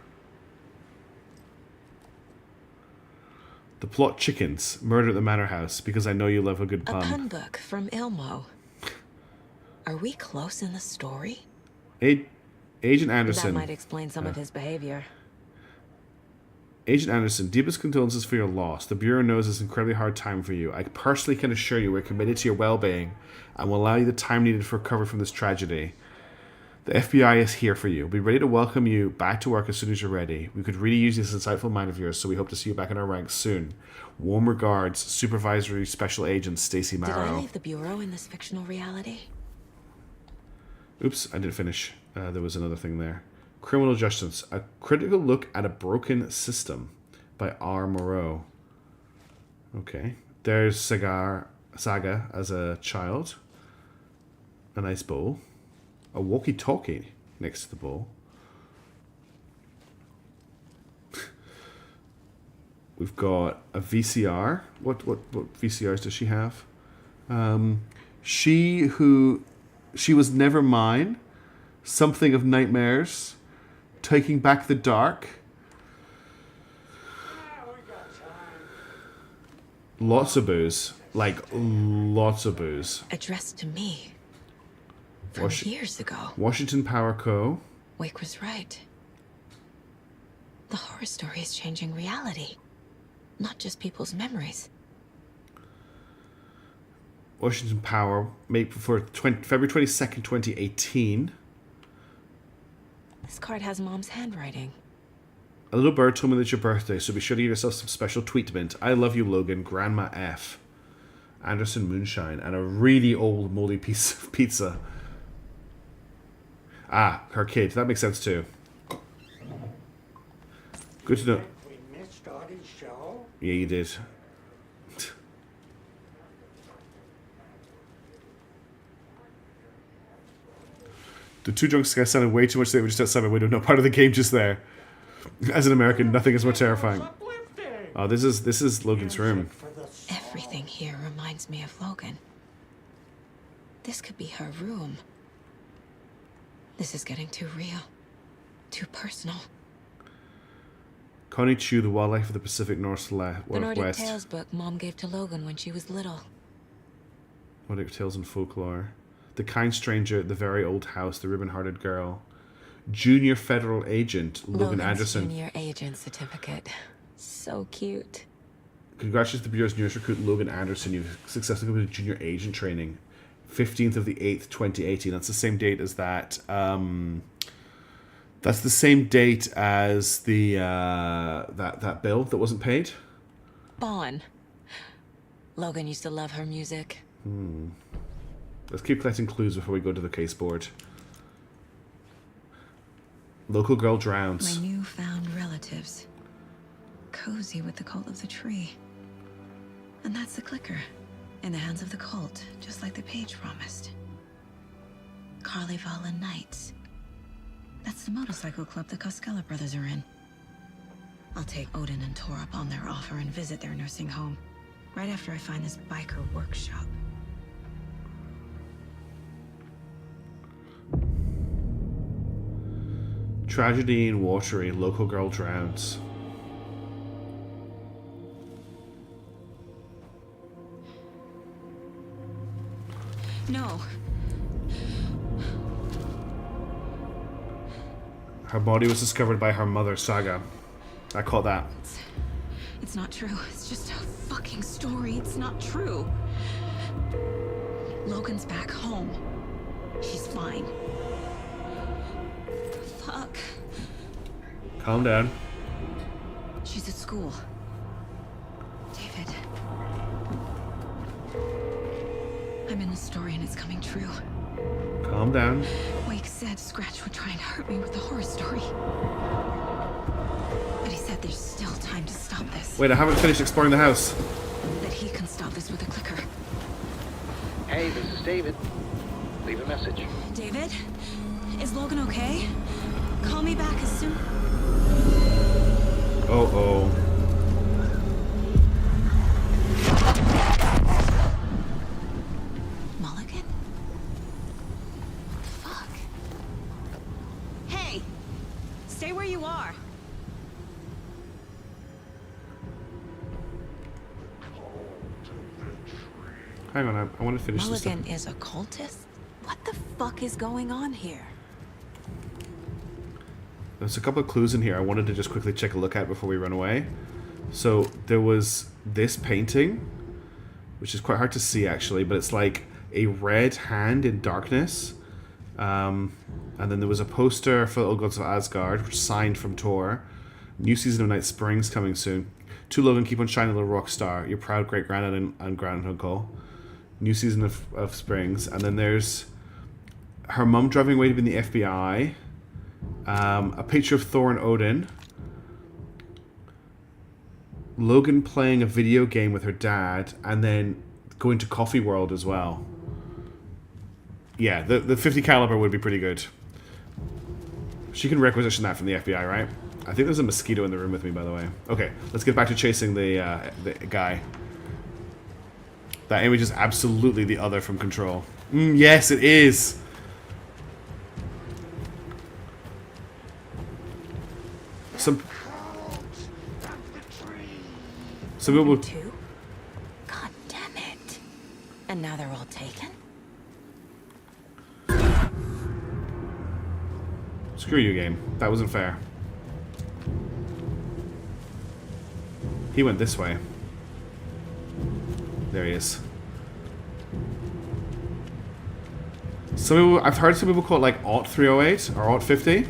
The plot chickens. Murder at the Manor House, because I know you love a good A pun. pun book from Ilmo. Are we close in the story? Agent Anderson. That might explain some of his behavior. Agent Anderson, deepest condolences for your loss. The Bureau knows it's an incredibly hard time for you. I personally can assure you we're committed to your well-being and will allow you the time needed for recovery from this tragedy. The FBI is here for you. We'll be ready to welcome you back to work as soon as you're ready. We could really use this insightful mind of yours, so we hope to see you back in our ranks soon. Warm regards, Supervisory Special Agent Stacy Did I Marrow. leave the Bureau in this fictional reality? Oops, I didn't finish. There was another thing there. Criminal Justice, a critical look at a broken system by R. Moreau. Okay. There's Saga as a child. A nice bowl. A walkie-talkie next to the bowl. We've got a VCR. What VCRs does she have? She was never mine. Something of Nightmares. Taking Back the Dark. Lots of booze. Like, lots of booze. Addressed to me. From years ago. Washington Power Co. Wake was right. The horror story is changing reality. Not just people's memories. Washington Power, made for February 22nd, 2018. This card has Mom's handwriting. A little bird told me that it's your birthday, so be sure to give yourself some special treatment. I love you, Logan. Grandma F. Anderson Moonshine. And a really old moldy piece of pizza. Ah, her kid. That makes sense too. Good to know. We missed Audie's show? Yeah, you did. The two drunk guys sounded way too much. They were just outside my window. No part of the game, just there. As an American, nothing is more terrifying. Oh, this is Logan's room. Everything here reminds me of Logan. This could be her room. This is getting too real. Too personal. Connie Chu, The Wildlife of the Pacific The Nordic Northwest. Tales book Mom gave to Logan when she was little. Nordic Tales and Folklore. The Kind Stranger, The Very Old House, The Ribbon-Hearted Girl. Junior Federal Agent, Logan Logan's Anderson. Junior Agent Certificate. So cute. Congratulations to the Bureau's newest recruit, Logan Anderson. You've successfully completed junior agent training. 15th of the 8th, 2018. That's the same date as that. That's the same date as the that bill that wasn't paid. Bon. Logan used to love her music. Let's keep collecting clues before we go to the case board. Local girl drowns. My newfound relatives. Cozy with the cult of the tree. And that's the clicker. In the hands of the cult, just like the page promised. Carnival Knights. That's the motorcycle club the Koskela brothers are in. I'll take Odin and Tor up on their offer and visit their nursing home. Right after I find this biker workshop. Tragedy in Watery. Local girl drowns. No. Her body was discovered by her mother, Saga. I call that. It's not true. It's just a fucking story. It's not true. Logan's back home. She's fine. Fuck. Calm down. She's at school. David. I'm in the story and it's coming true. Calm down. Wake said Scratch would try and hurt me with the horror story. But he said there's still time to stop this. Wait, I haven't finished exploring the house. That he can stop this with a clicker. Hey, this is David. Leave a message. David? Is Logan okay? Call me back as soon... Oh. Mulligan? What the fuck? Hey! Stay where you are. Hang on, I want to finish this stuff. Mulligan is a cultist? What the fuck is going on here? There's a couple of clues in here I wanted to just quickly check a look at before we run away. So there was this painting, which is quite hard to see actually, but it's like a red hand in darkness. And then there was a poster for Old Gods of Asgard, which is signed from Tor. New season of Night Springs coming soon. To Logan, keep on shining, little rock star. Your proud great granddad and granduncle. New season of Springs. And then there's her mum driving away to be in the FBI. A picture of Thor and Odin. Logan playing a video game with her dad, and then going to Coffee World as well. Yeah, the 50 caliber would be pretty good. She can requisition that from the FBI, right? I think there's a mosquito in the room with me, by the way. Okay, let's get back to chasing the guy. That image is absolutely the other from Control. Yes, it is. Some people. Two? God damn it. And now they're all taken? Screw you, game. That wasn't fair. He went this way. There he is. Some people, I've heard some people call it like Aught 308 or Aught 50.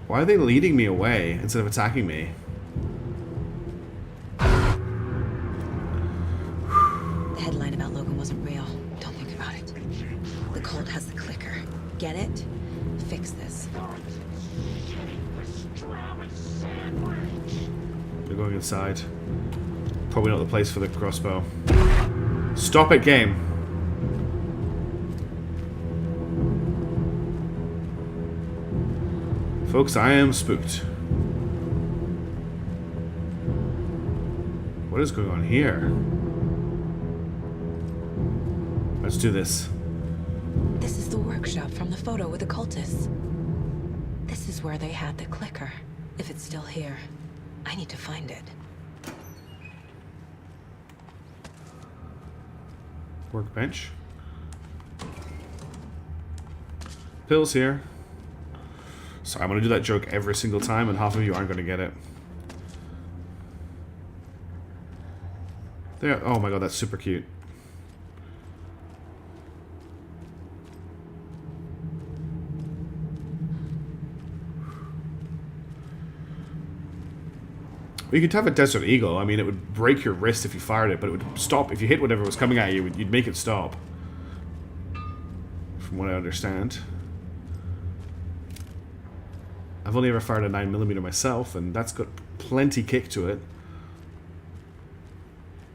Why are they leading me away instead of attacking me? The headline about Logan wasn't real. Don't think about it. The cult has the clicker. Get it? Fix this. They're going inside. Probably not the place for the crossbow. Stop it, game. Folks, I am spooked. What is going on here? Let's do this. This is the workshop from the photo with the cultists. This is where they had the clicker. If it's still here, I need to find it. Workbench. Pills here. So I'm going to do that joke every single time, and half of you aren't going to get it. There. Oh my god, that's super cute. You could have a Desert Eagle. I mean, it would break your wrist if you fired it, but it would stop. If you hit whatever was coming at you, you'd make it stop. From what I understand. I've only ever fired a 9mm myself, and that's got plenty kick to it.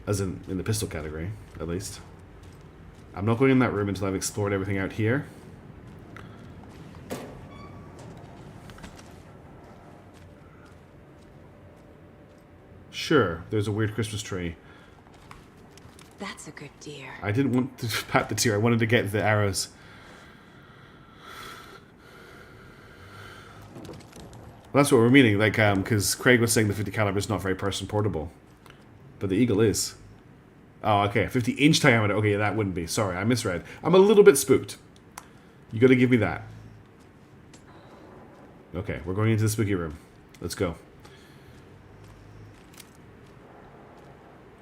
As in the pistol category, at least. I'm not going in that room until I've explored everything out here. Sure, there's a weird Christmas tree. That's a good deer. I didn't want to pat the deer, I wanted to get the arrows. Well, that's what we're meaning, like, because Craig was saying the 50 caliber is not very person portable. But the Eagle is. Oh, okay, 50-inch diameter. Okay, that wouldn't be. Sorry, I misread. I'm a little bit spooked. You gotta give me that. Okay, we're going into the spooky room. Let's go.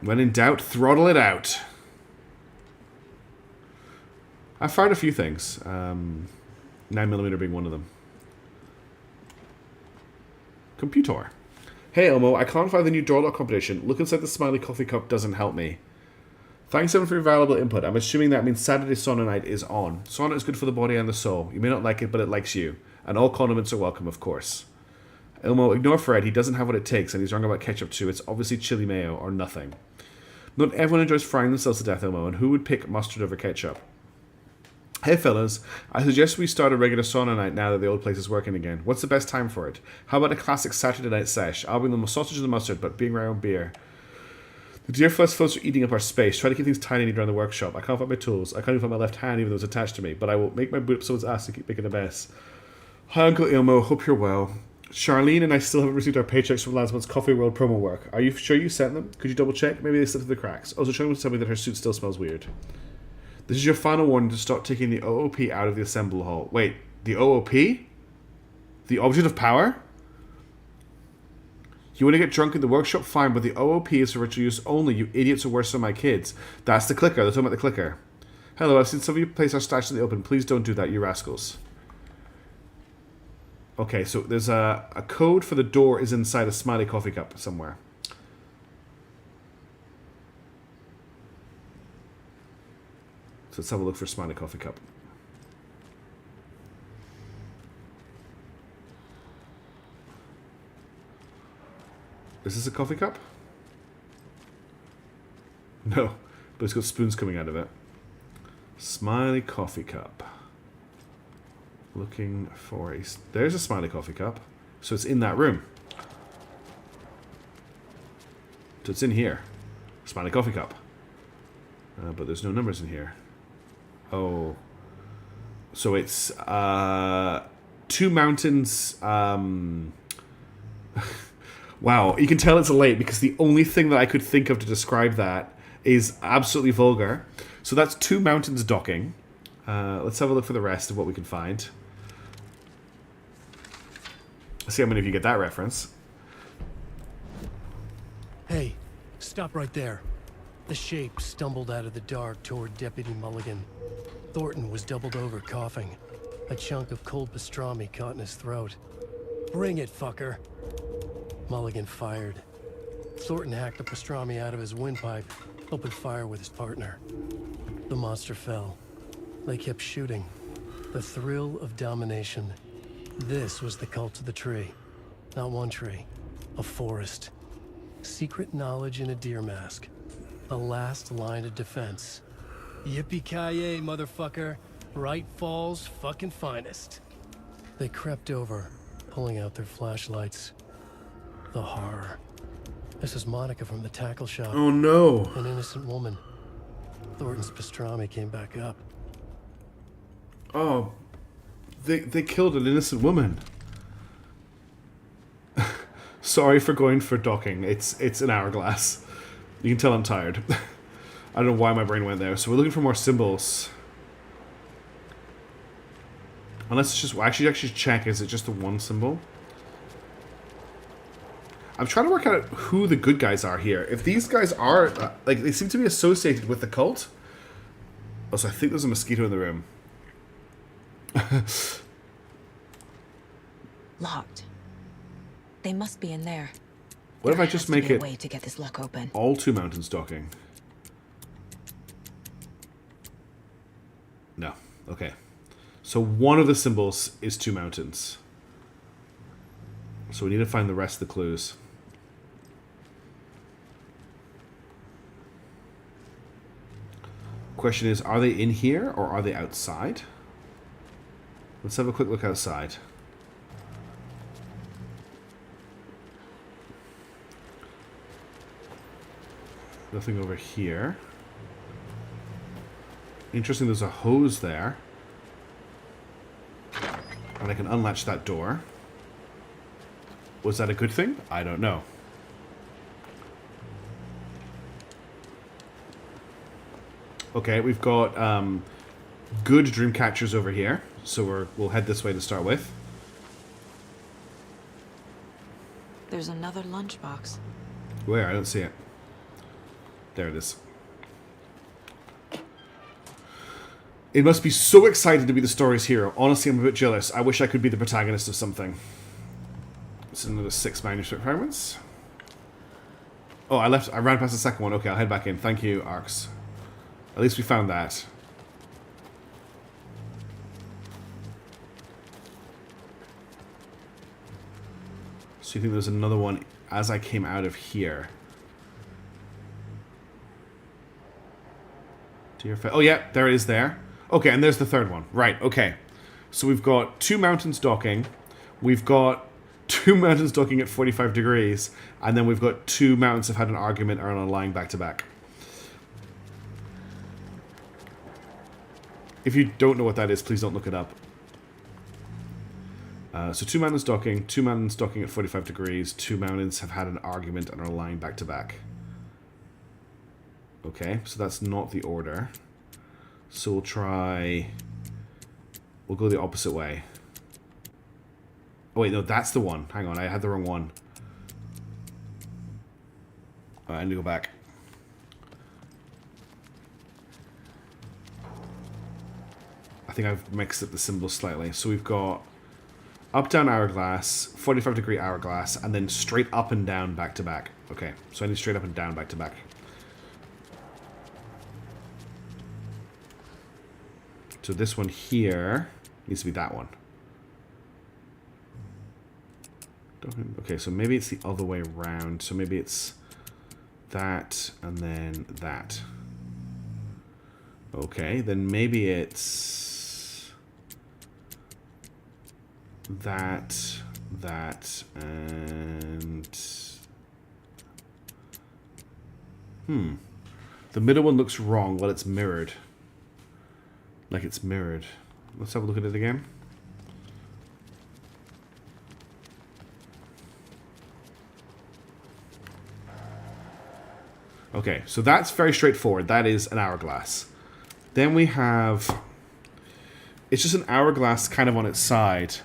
When in doubt, throttle it out. I fired a few things. 9mm being one of them. Computer. Hey Elmo, I can't find the new door lock competition. Look inside the smiley coffee cup doesn't help me. Thanks everyone for your valuable input. I'm assuming that means Saturday sauna night is on. Sauna is good for the body and the soul. You may not like it, but it likes you. And all condiments are welcome, of course. Elmo, ignore Fred. He doesn't have what it takes, and he's wrong about ketchup too. It's obviously chili mayo or nothing. Not everyone enjoys frying themselves to death, Elmo, and who would pick mustard over ketchup? Hey fellas, I suggest we start a regular sauna night now that the old place is working again. What's the best time for it? How about a classic Saturday night sesh? I'll bring the sausage and the mustard, but bring my own beer. The dear folks are eating up our space. Try to keep things tiny around the workshop. I can't find my tools. I can't even find my left hand even though it's attached to me. But I will make my boot up someone's ass to keep making a mess. Hi Uncle Ilmo, hope you're well. Charlene and I still haven't received our paychecks from last month's Coffee World promo work. Are you sure you sent them? Could you double check? Maybe they slipped through the cracks. Also, Charlene was telling me that her suit still smells weird. This is your final warning to start taking the OOP out of the assembly hall. Wait, the OOP? The object of power? You want to get drunk in the workshop? Fine, but the OOP is for ritual use only. You idiots are worse than my kids. That's the clicker. They're talking about the clicker. Hello, I've seen some of you place our stash in the open. Please don't do that, you rascals. Okay, so there's a code for the door is inside a smiley coffee cup somewhere. So let's have a look for smiley coffee cup. Is this a coffee cup? No, but it's got spoons coming out of it. Smiley coffee cup. Looking for a... There's a smiley coffee cup. So it's in that room. So it's in here. Smiley coffee cup. But there's no numbers in here. Oh. So it's... Two Mountains... Wow, you can tell it's late because the only thing that I could think of to describe that is absolutely vulgar. So that's Two Mountains docking. Let's have a look for the rest of what we can find. Let's see how many of you get that reference. Hey, stop right there. The shape stumbled out of the dark toward Deputy Mulligan. Thornton was doubled over, coughing. A chunk of cold pastrami caught in his throat. Bring it, fucker. Mulligan fired. Thornton hacked the pastrami out of his windpipe, opened fire with his partner. The monster fell. They kept shooting. The thrill of domination. This was the cult of the tree. Not one tree. A forest. Secret knowledge in a deer mask. The last line of defense. Yippee-ki-yay, motherfucker. Wright Falls' fucking finest. They crept over, pulling out their flashlights. The horror. This is Monica from the tackle shop. Oh no. An innocent woman. Thornton's pastrami came back up. Oh. They killed an innocent woman. Sorry for going for docking. It's an hourglass. You can tell I'm tired. I don't know why my brain went there. So we're looking for more symbols. Unless it's just... Actually check. Is it just the one symbol? I'm trying to work out who the good guys are here. If these guys are... like, they seem to be associated with the cult. Also, I think there's a mosquito in the room. Locked. They must be in there. What if I just make it way to get this lock open. all Two Mountains docking? No. Okay. So one of the symbols is Two Mountains. So we need to find the rest of the clues. Question is, are they in here or are they outside? Let's have a quick look outside. Nothing over here. Interesting, there's a hose there. And I can unlatch that door. Was that a good thing? I don't know. Okay, we've got good dream catchers over here. So we'll head this way to start with. There's another lunchbox. Where? I don't see it. There it is. It must be so exciting to be the story's hero. Honestly, I'm a bit jealous. I wish I could be the protagonist of something. It's another 6 manuscript fragments. Oh, I ran past the second one. Okay, I'll head back in. Thank you, Arx. At least we found that. So you think there's another one as I came out of here? Oh yeah, there it is there. Okay, and there's the third one. Right, okay. So we've got 2 mountains docking. We've got 2 mountains docking at 45 degrees. And then we've got 2 mountains have had an argument and are lying back to back. If you don't know what that is, please don't look it up. So 2 mountains docking, 2 mountains docking at 45 degrees, 2 mountains have had an argument and are lying back to back. Okay, so that's not the order. So we'll try... We'll go the opposite way. Oh wait, no, that's the one. Hang on, I had the wrong one. I need to go back. I think I've mixed up the symbols slightly. So we've got up, down, hourglass, 45 degree hourglass, and then straight up and down back to back. Okay, so I need straight up and down back to back. So this one here needs to be that one. Okay, so maybe it's the other way around. So maybe it's that and then that. Okay, then maybe it's that, and... The middle one looks wrong. Well, it's mirrored. Like it's mirrored. Let's have a look at it again. Okay, so that's very straightforward. That is an hourglass. Then we have... It's just an hourglass kind of on its side.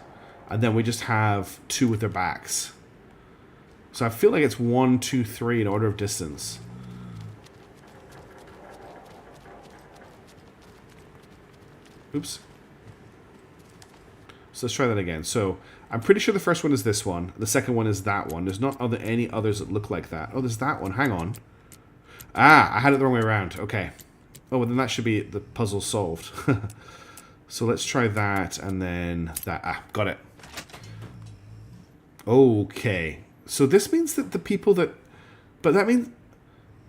And then we just have 2 with their backs. So I feel like it's 1, 2, 3 in order of distance. Oops. So let's try that again. So I'm pretty sure the first one is this one. The second one is that one. There's not any others that look like that. Oh, there's that one. Hang on. Ah, I had it the wrong way around. Okay. Oh, well, then that should be the puzzle solved. So let's try that and then that. Ah, got it. Okay. So this means that the people that... But that means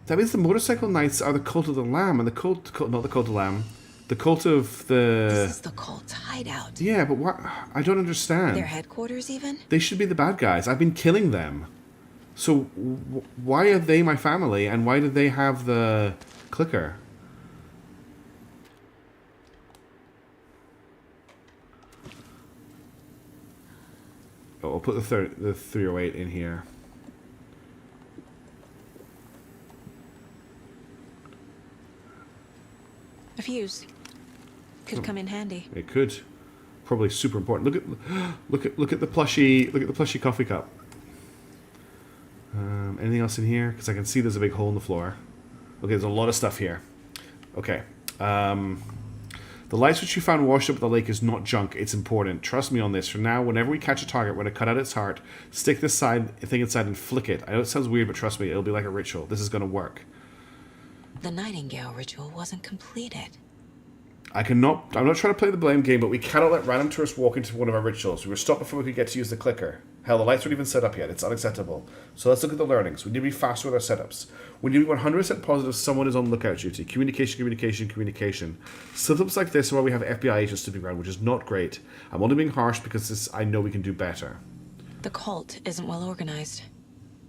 the motorcycle knights are the Cult of the Lamb, and the cult not the Cult of the Lamb. The cult of the... This is the cult's hideout. Yeah, but what? I don't understand. Their headquarters, even? They should be the bad guys. I've been killing them. So why are they my family, and why do they have the clicker? Oh, I'll put the 308 in here. A fuse. Could come in handy. It could. Probably super important. Look at the plushy coffee cup. Anything else in here? Because I can see there's a big hole in the floor. Okay, there's a lot of stuff here. Okay. The lights which you found washed up at the lake is not junk. It's important. Trust me on this. For now, whenever we catch a target, we're going to cut out its heart, stick this thing inside and flick it. I know it sounds weird, but trust me, it'll be like a ritual. This is going to work. The Nightingale ritual wasn't completed. I'm not trying to play the blame game, but we cannot let random tourists walk into one of our rituals. We were stopped before we could get to use the clicker. Hell, the lights weren't even set up yet. It's unacceptable. So let's look at the learnings. We need to be faster with our setups. We need to be 100% positive someone is on lookout duty. Communication. Setups like this are where we have FBI agents snooping around, which is not great. I'm only being harsh because I know we can do better. The cult isn't well organized.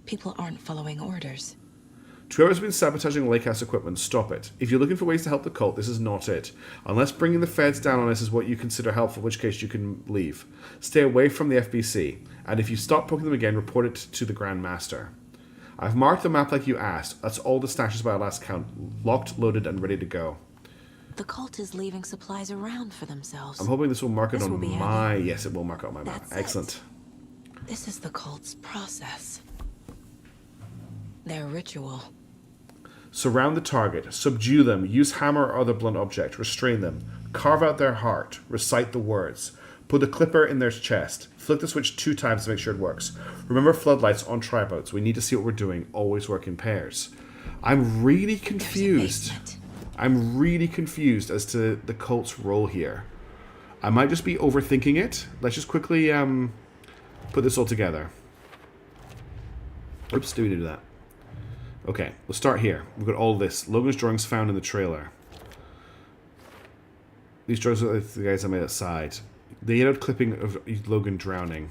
People aren't following orders. Whoever's been sabotaging Lakehouse equipment, stop it. If you're looking for ways to help the cult, this is not it. Unless bringing the feds down on us is what you consider helpful, in which case you can leave. Stay away from the FBC, and if you stop poking them again, report it to the Grand Master. I've marked the map like you asked. That's all the stashes by our last count. Locked, loaded, and ready to go. The cult is leaving supplies around for themselves. I'm hoping this will mark it on my... Yes, it will mark it on my map. Excellent. This is the cult's process. Their ritual. Surround the target, subdue them, use hammer or other blunt object, restrain them, carve out their heart, recite the words, put a clipper in their chest, flick the switch 2 times to make sure it works. Remember floodlights on tripods. We need to see what we're doing. Always work in pairs. I'm really confused. I'm really confused as to the cult's role here. I might just be overthinking it. Let's just quickly put this all together. Oops, do we do that? Okay, we'll start here. We've got all this. Logan's drawings found in the trailer. These drugs are the guys I made outside. They end up clipping of Logan drowning.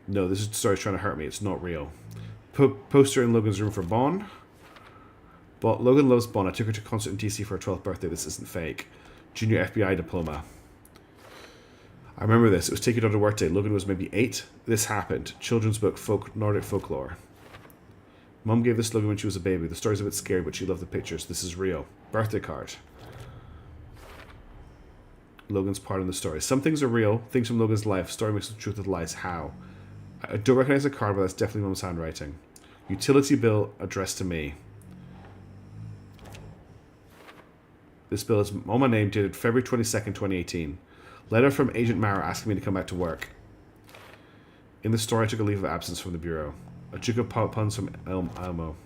No, this story's trying to hurt me. It's not real. Poster in Logan's room for Bon. But Logan loves Bon. I took her to concert in DC for her 12th birthday. This isn't fake. Junior FBI diploma. I remember this. It was taken on a work day. Logan was maybe 8. This happened. Children's book, Nordic folklore. Mom gave this to Logan when she was a baby. The story's a bit scary, but she loved the pictures. This is real. Birthday card. Logan's part in the story. Some things are real. Things from Logan's life. Story mixed with truth with lies. How? I don't recognize the card, but that's definitely Mom's handwriting. Utility bill addressed to me. This bill is on my name, dated February 22nd, 2018. Letter from Agent Mara asking me to come back to work. In the story, I took a leave of absence from the Bureau. I took a puns from Elmo.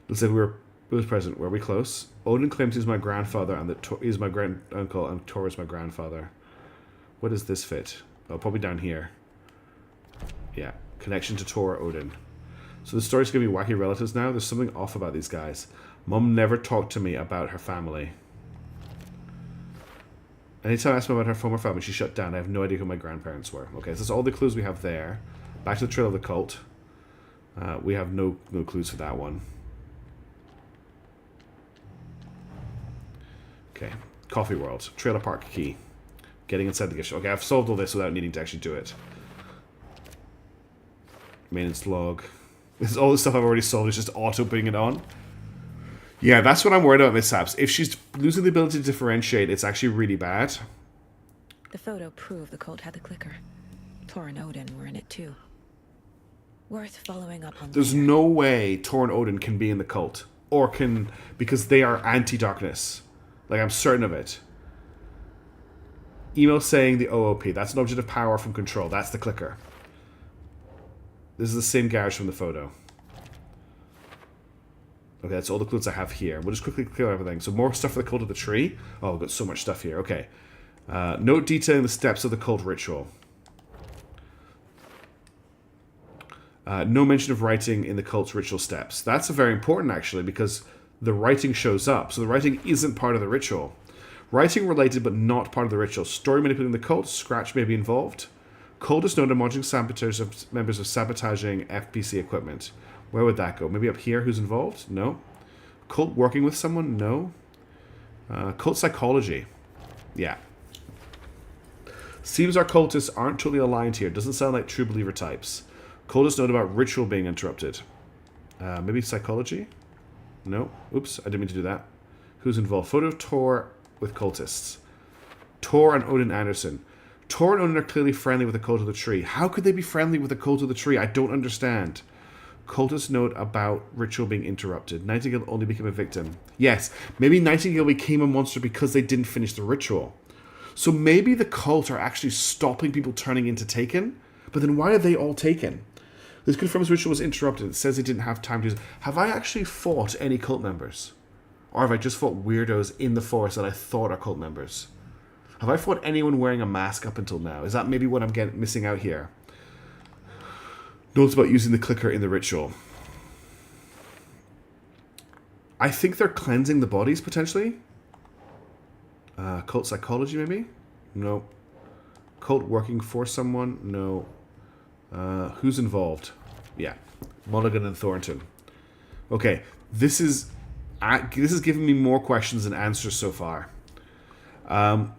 Looks like we was present. Were we close? Odin claims he's my grandfather and that he's my grand uncle and Tor is my grandfather. Where does this fit? Oh, probably down here. Yeah. Connection to Tor Odin. So the story's gonna be wacky relatives now? There's something off about these guys. Mom never talked to me about her family. Anytime I asked her about her former family, she shut down. I have no idea who my grandparents were. Okay, so that's all the clues we have there. Back to the trail of the cult. We have no clues for that one. Okay, Coffee World. Trailer Park Key. Getting inside the gift shop. Okay, I've solved all this without needing to actually do it. Maintenance log. This is all the stuff I've already solved. It's just auto putting it on. Yeah, that's what I'm worried about mishaps. If she's losing the ability to differentiate, it's actually really bad. The photo proved the cult had the clicker. Tor and Odin were in it too. Worth following up on. There's no way Tor and Odin can be in the cult. Or can... because they are anti-darkness. Like, I'm certain of it. Email saying the OOP. That's an object of power from control. That's the clicker. This is the same garage from the photo. Okay, that's all the clues I have here. We'll just quickly clear everything. So more stuff for the cult of the tree. Oh, we've got so much stuff here. Okay. Note detailing the steps of the cult ritual. No mention of writing in the cult's ritual steps. That's very important, actually, because the writing shows up. So the writing isn't part of the ritual. Writing related, but not part of the ritual. Story manipulating the cult. Scratch may be involved. Cult is known to monitoring members of sabotaging FPC equipment. Where would that go? Maybe up here? Who's involved? No. Cult working with someone? No. Cult psychology. Yeah. Seems our cultists aren't totally aligned here. Doesn't sound like true believer types. Cultists note about ritual being interrupted. Maybe psychology? No. Oops, I didn't mean to do that. Who's involved? Photo of Tor with cultists. Tor and Odin Anderson. Tor and Odin are clearly friendly with the cult of the tree. How could they be friendly with the cult of the tree? I don't understand. Cultist note about ritual being interrupted. Nightingale only became a victim. Yes, maybe Nightingale became a monster because they didn't finish the ritual. So maybe the cult are actually stopping people turning into Taken? But then why are they all taken? This confirms ritual was interrupted. It says they didn't have time to use it. Have I actually fought any cult members? Or have I just fought weirdos in the forest that I thought are cult members? Have I fought anyone wearing a mask up until now? Is that maybe what I'm missing out here? Notes about using the clicker in the ritual. I think they're cleansing the bodies, potentially. Cult psychology, maybe? No. Cult working for someone? No. Who's involved? Yeah. Mulligan and Thornton. Okay. This is giving me more questions than answers so far.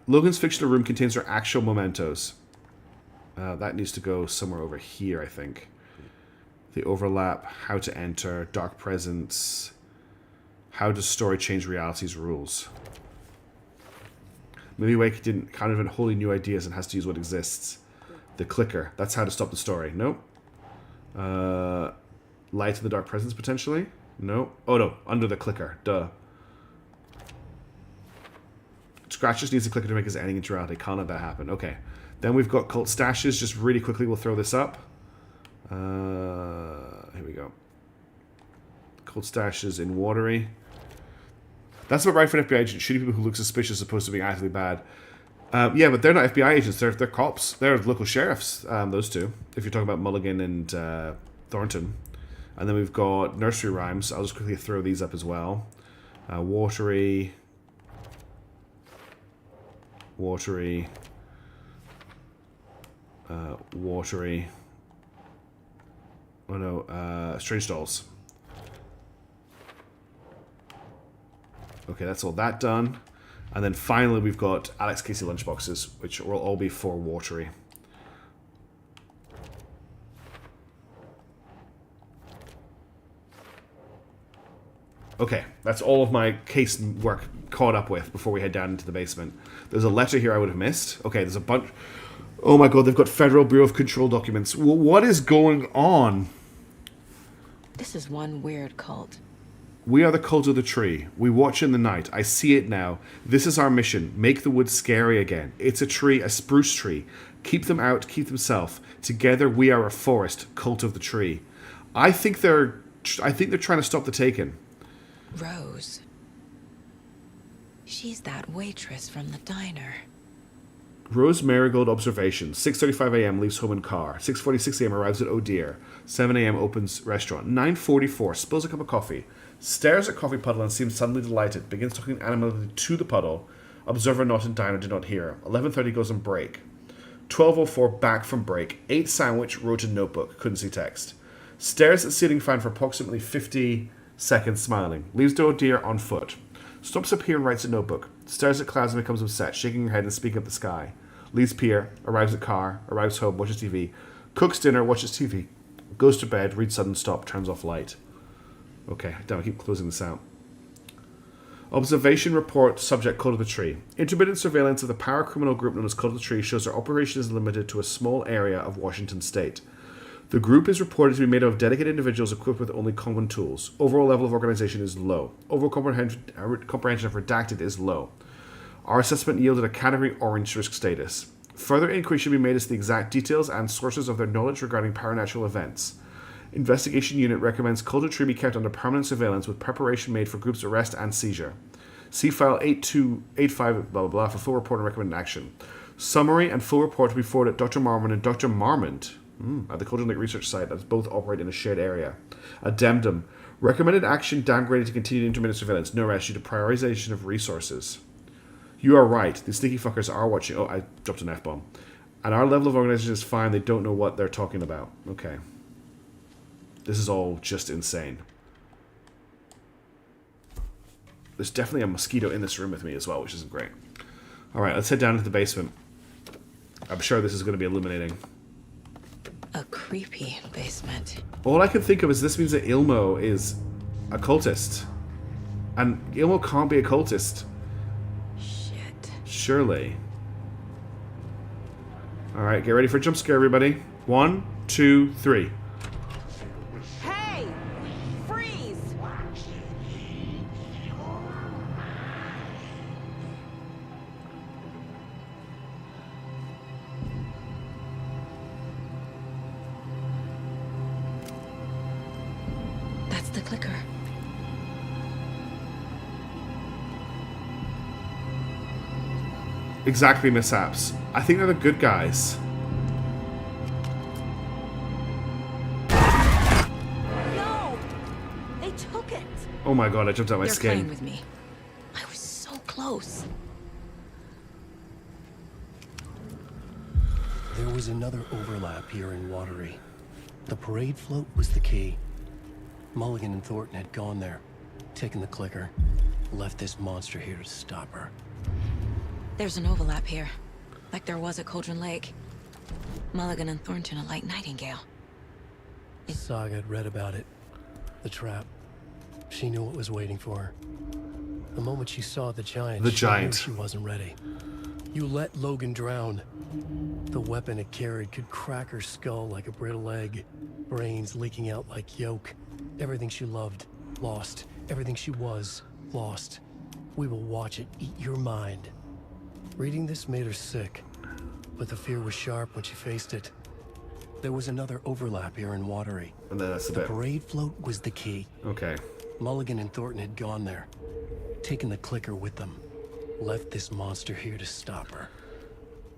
Logan's fictional room contains her actual mementos. That needs to go somewhere over here, I think. The overlap, how to enter, dark presence, how does story change reality's rules. Maybe Wake didn't kind of invent wholly new ideas and has to use what exists. The clicker, that's how to stop the story. Nope. Light of the dark presence, potentially? No. Oh no, under the clicker, duh. Scratch just needs a clicker to make his ending into reality. Can't let that happen. Okay. Then we've got cult stashes. Just really quickly, we'll throw this up. Here we go. Cult stashes in Watery. That's about right for an FBI agent. Shooting people who look suspicious as opposed to being actively bad. Yeah, but they're not FBI agents. They're cops. They're local sheriffs, those two. If you're talking about Mulligan and Thornton. And then we've got nursery rhymes. I'll just quickly throw these up as well. Watery. Watery. Watery. Oh no, Strange Dolls. Okay, that's all that done. And then finally we've got Alex Casey lunchboxes, which will all be for Watery. Okay, that's all of my case work caught up with before we head down into the basement. There's a letter here I would have missed. Okay, there's a bunch... Oh my god, they've got Federal Bureau of Control documents. What is going on? This is one weird cult. We are the cult of the tree. We watch in the night. I see it now. This is our mission. Make the woods scary again. It's a tree, a spruce tree. Keep them out, keep them safe. Together we are a forest, cult of the tree. I think they're trying to stop the Taken. Rose. She's that waitress from the diner. Rose Marigold observation. 6:35 a.m. leaves home in car. 6:46 a.m. arrives at O'Dear. 7 a.m. opens restaurant. 9:44 spills a cup of coffee. Stares at coffee puddle and seems suddenly delighted. Begins talking animally to the puddle. Observer not in diner did not hear. 11:30 goes on break. 12:04 back from break. 8 sandwich, wrote in notebook. Couldn't see text. Stares at ceiling fan for approximately 50 seconds smiling. Leaves to O'Dear on foot. Stops at pier and writes a notebook. Stares at clouds and becomes upset, shaking her head and speaking at the sky. Leaves pier, arrives at car, arrives home, watches TV. Cooks dinner, watches TV. Goes to bed, reads sudden stop, turns off light. Okay, damn, I keep closing this out. Observation report, subject Cult of the Tree. Intermittent surveillance of the paracriminal group known as Cult of the Tree shows their operation is limited to a small area of Washington state. The group is reported to be made up of dedicated individuals equipped with only common tools. Overall level of organization is low. Overall comprehension of redacted is low. Our assessment yielded a category orange risk status. Further inquiry should be made as to the exact details and sources of their knowledge regarding paranatural events. Investigation unit recommends Cult of the Tree be kept under permanent surveillance with preparation made for group's arrest and seizure. See file 8285 blah blah blah for full report and recommended action. Summary and full report to be forwarded at Dr. Marmon and Dr. Marmont at the Cauldron Lake Research Site that both operate in a shared area. Addendum. Recommended action downgraded to continued intermittent surveillance. No rest due to prioritization of resources. You are right. The sneaky fuckers are watching. Oh, I dropped an F-bomb. And our level of organization is fine. They don't know what they're talking about. Okay. This is all just insane. There's definitely a mosquito in this room with me as well, which isn't great. Alright, let's head down to the basement. I'm sure this is going to be illuminating. A creepy basement. All I can think of is this means that Ilmo is a cultist. And Ilmo can't be a cultist. Shit. Surely. Alright, get ready for a jump scare, everybody. 1, 2, 3. Hey! Freeze! That's the clicker. Exactly, mishaps. I think they're the good guys. No! They took it! Oh my god, I jumped out my They're skin. playing with me. I was so close. There was another overlap here in Watery. The parade float was the key. Mulligan and Thornton had gone there, taken the clicker, left this monster here to stop her. There's an overlap here, like there was at Cauldron Lake. Mulligan and Thornton are like Nightingale. Saga had read about it. The trap. She knew what was waiting for her. The moment she saw the giant, she knew she wasn't ready. You let Logan drown. The weapon it carried could crack her skull like a brittle egg. Brains leaking out like yolk. Everything she loved, lost. Everything she was, lost. We will watch it eat your mind. Reading this made her sick, but the fear was sharp when she faced it. There was another overlap here in Watery. And then that's the parade float was the key. Okay. Mulligan and Thornton had gone there, taken the clicker with them, left this monster here to stop her.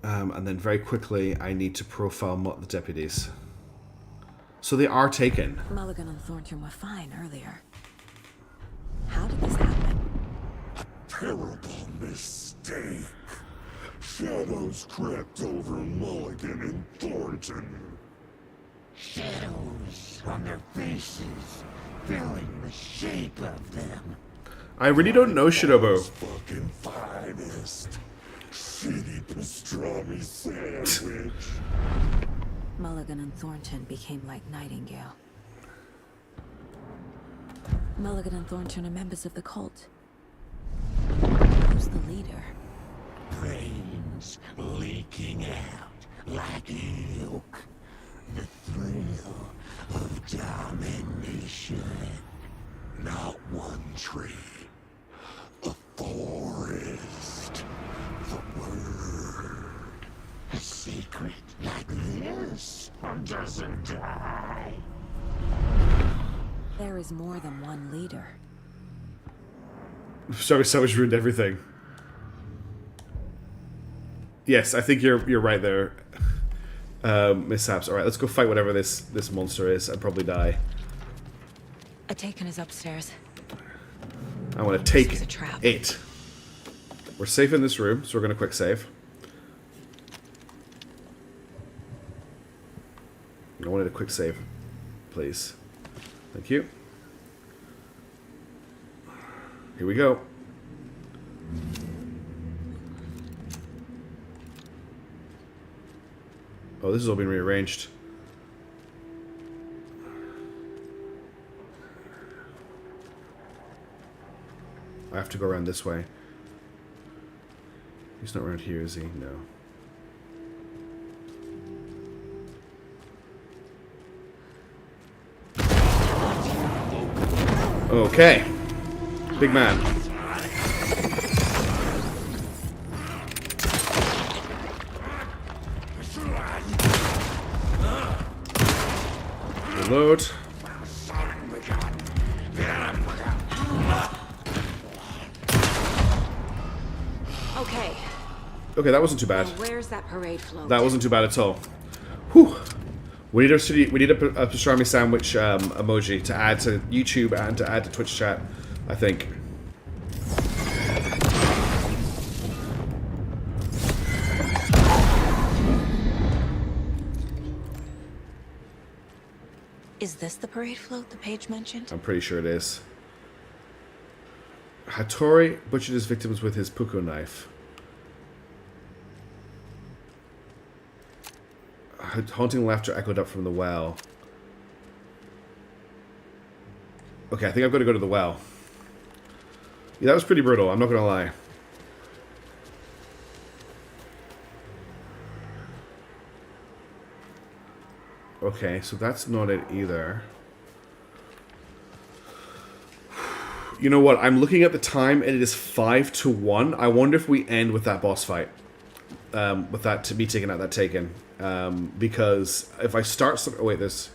And then very quickly, I need to profile the deputies. So they are taken. Mulligan and Thornton were fine earlier. How did this happen? A terrible mistake. Shadows crept over Mulligan and Thornton. Shadows on their faces, filling the shape of them. I really don't know Shinobu. Fucking finest. Shitty pastrami sandwich. Mulligan and Thornton became like Nightingale. Mulligan and Thornton are members of the cult. Who's the leader? Brains leaking out like milk. The thrill of domination. Not one tree. A forest. The word. A secret like this doesn't die. There is more than one leader. Sorry, so much ruined everything. Yes, I think you're right there, mishaps. All right, let's go fight whatever this monster is. I'd probably die. A Taken is upstairs. I want to take This is a trap. it. We're safe in this room, so we're going to quick save. I wanted a quick save, please. Thank you. Here we go. Oh, this has all been rearranged. I have to go around this way. He's not around here, is he? No. Okay. Big man. Reload. Okay. Okay, that wasn't too bad. Now where's that parade float? That wasn't too bad at all. Whew. We need a pastrami sandwich emoji to add to YouTube and to add to Twitch chat, I think. Is this the parade float the page mentioned? I'm pretty sure it is. Hattori butchered his victims with his puko knife. Haunting laughter echoed up from the well. Okay, I think I've got to go to the well. Yeah, that was pretty brutal, I'm not going to lie. Okay, so that's not it either. You know what? I'm looking at the time and it is 5-1. I wonder if we end with that boss fight. With that to be taken out that Taken. Because if I start something... Oh wait, there's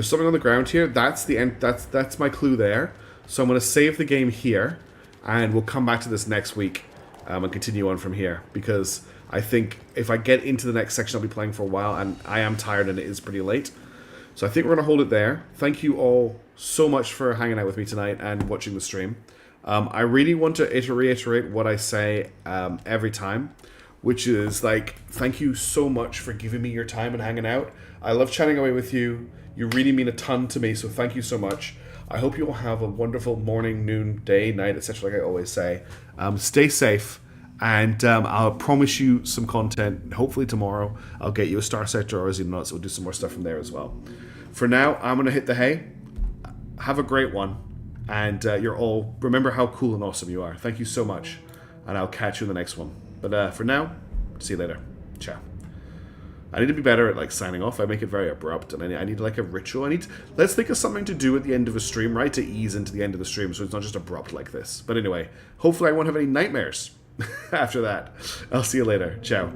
something on the ground here. That's the end. That's my clue there. So I'm going to save the game here. And we'll come back to this next week. And continue on from here. Because I think if I get into the next section, I'll be playing for a while. And I am tired and it is pretty late. So I think we're going to hold it there. Thank you all so much for hanging out with me tonight and watching the stream. I really want to reiterate what I say every time. Which is like, thank you so much for giving me your time and hanging out. I love chatting away with you. You really mean a ton to me, so thank you so much. I hope you all have a wonderful morning, noon, day, night, etc. like I always say. Stay safe, and I'll promise you some content. Hopefully tomorrow, I'll get you a Star Sector or Xenonauts, so we'll do some more stuff from there as well. For now, I'm going to hit the hay. Have a great one, and you're all, remember how cool and awesome you are. Thank you so much, and I'll catch you in the next one. But for now, see you later. Ciao. I need to be better at like signing off. I make it very abrupt, and I need like a ritual. Let's think of something to do at the end of a stream, right? To ease into the end of the stream, so it's not just abrupt like this. But anyway, hopefully I won't have any nightmares after that. I'll see you later. Ciao.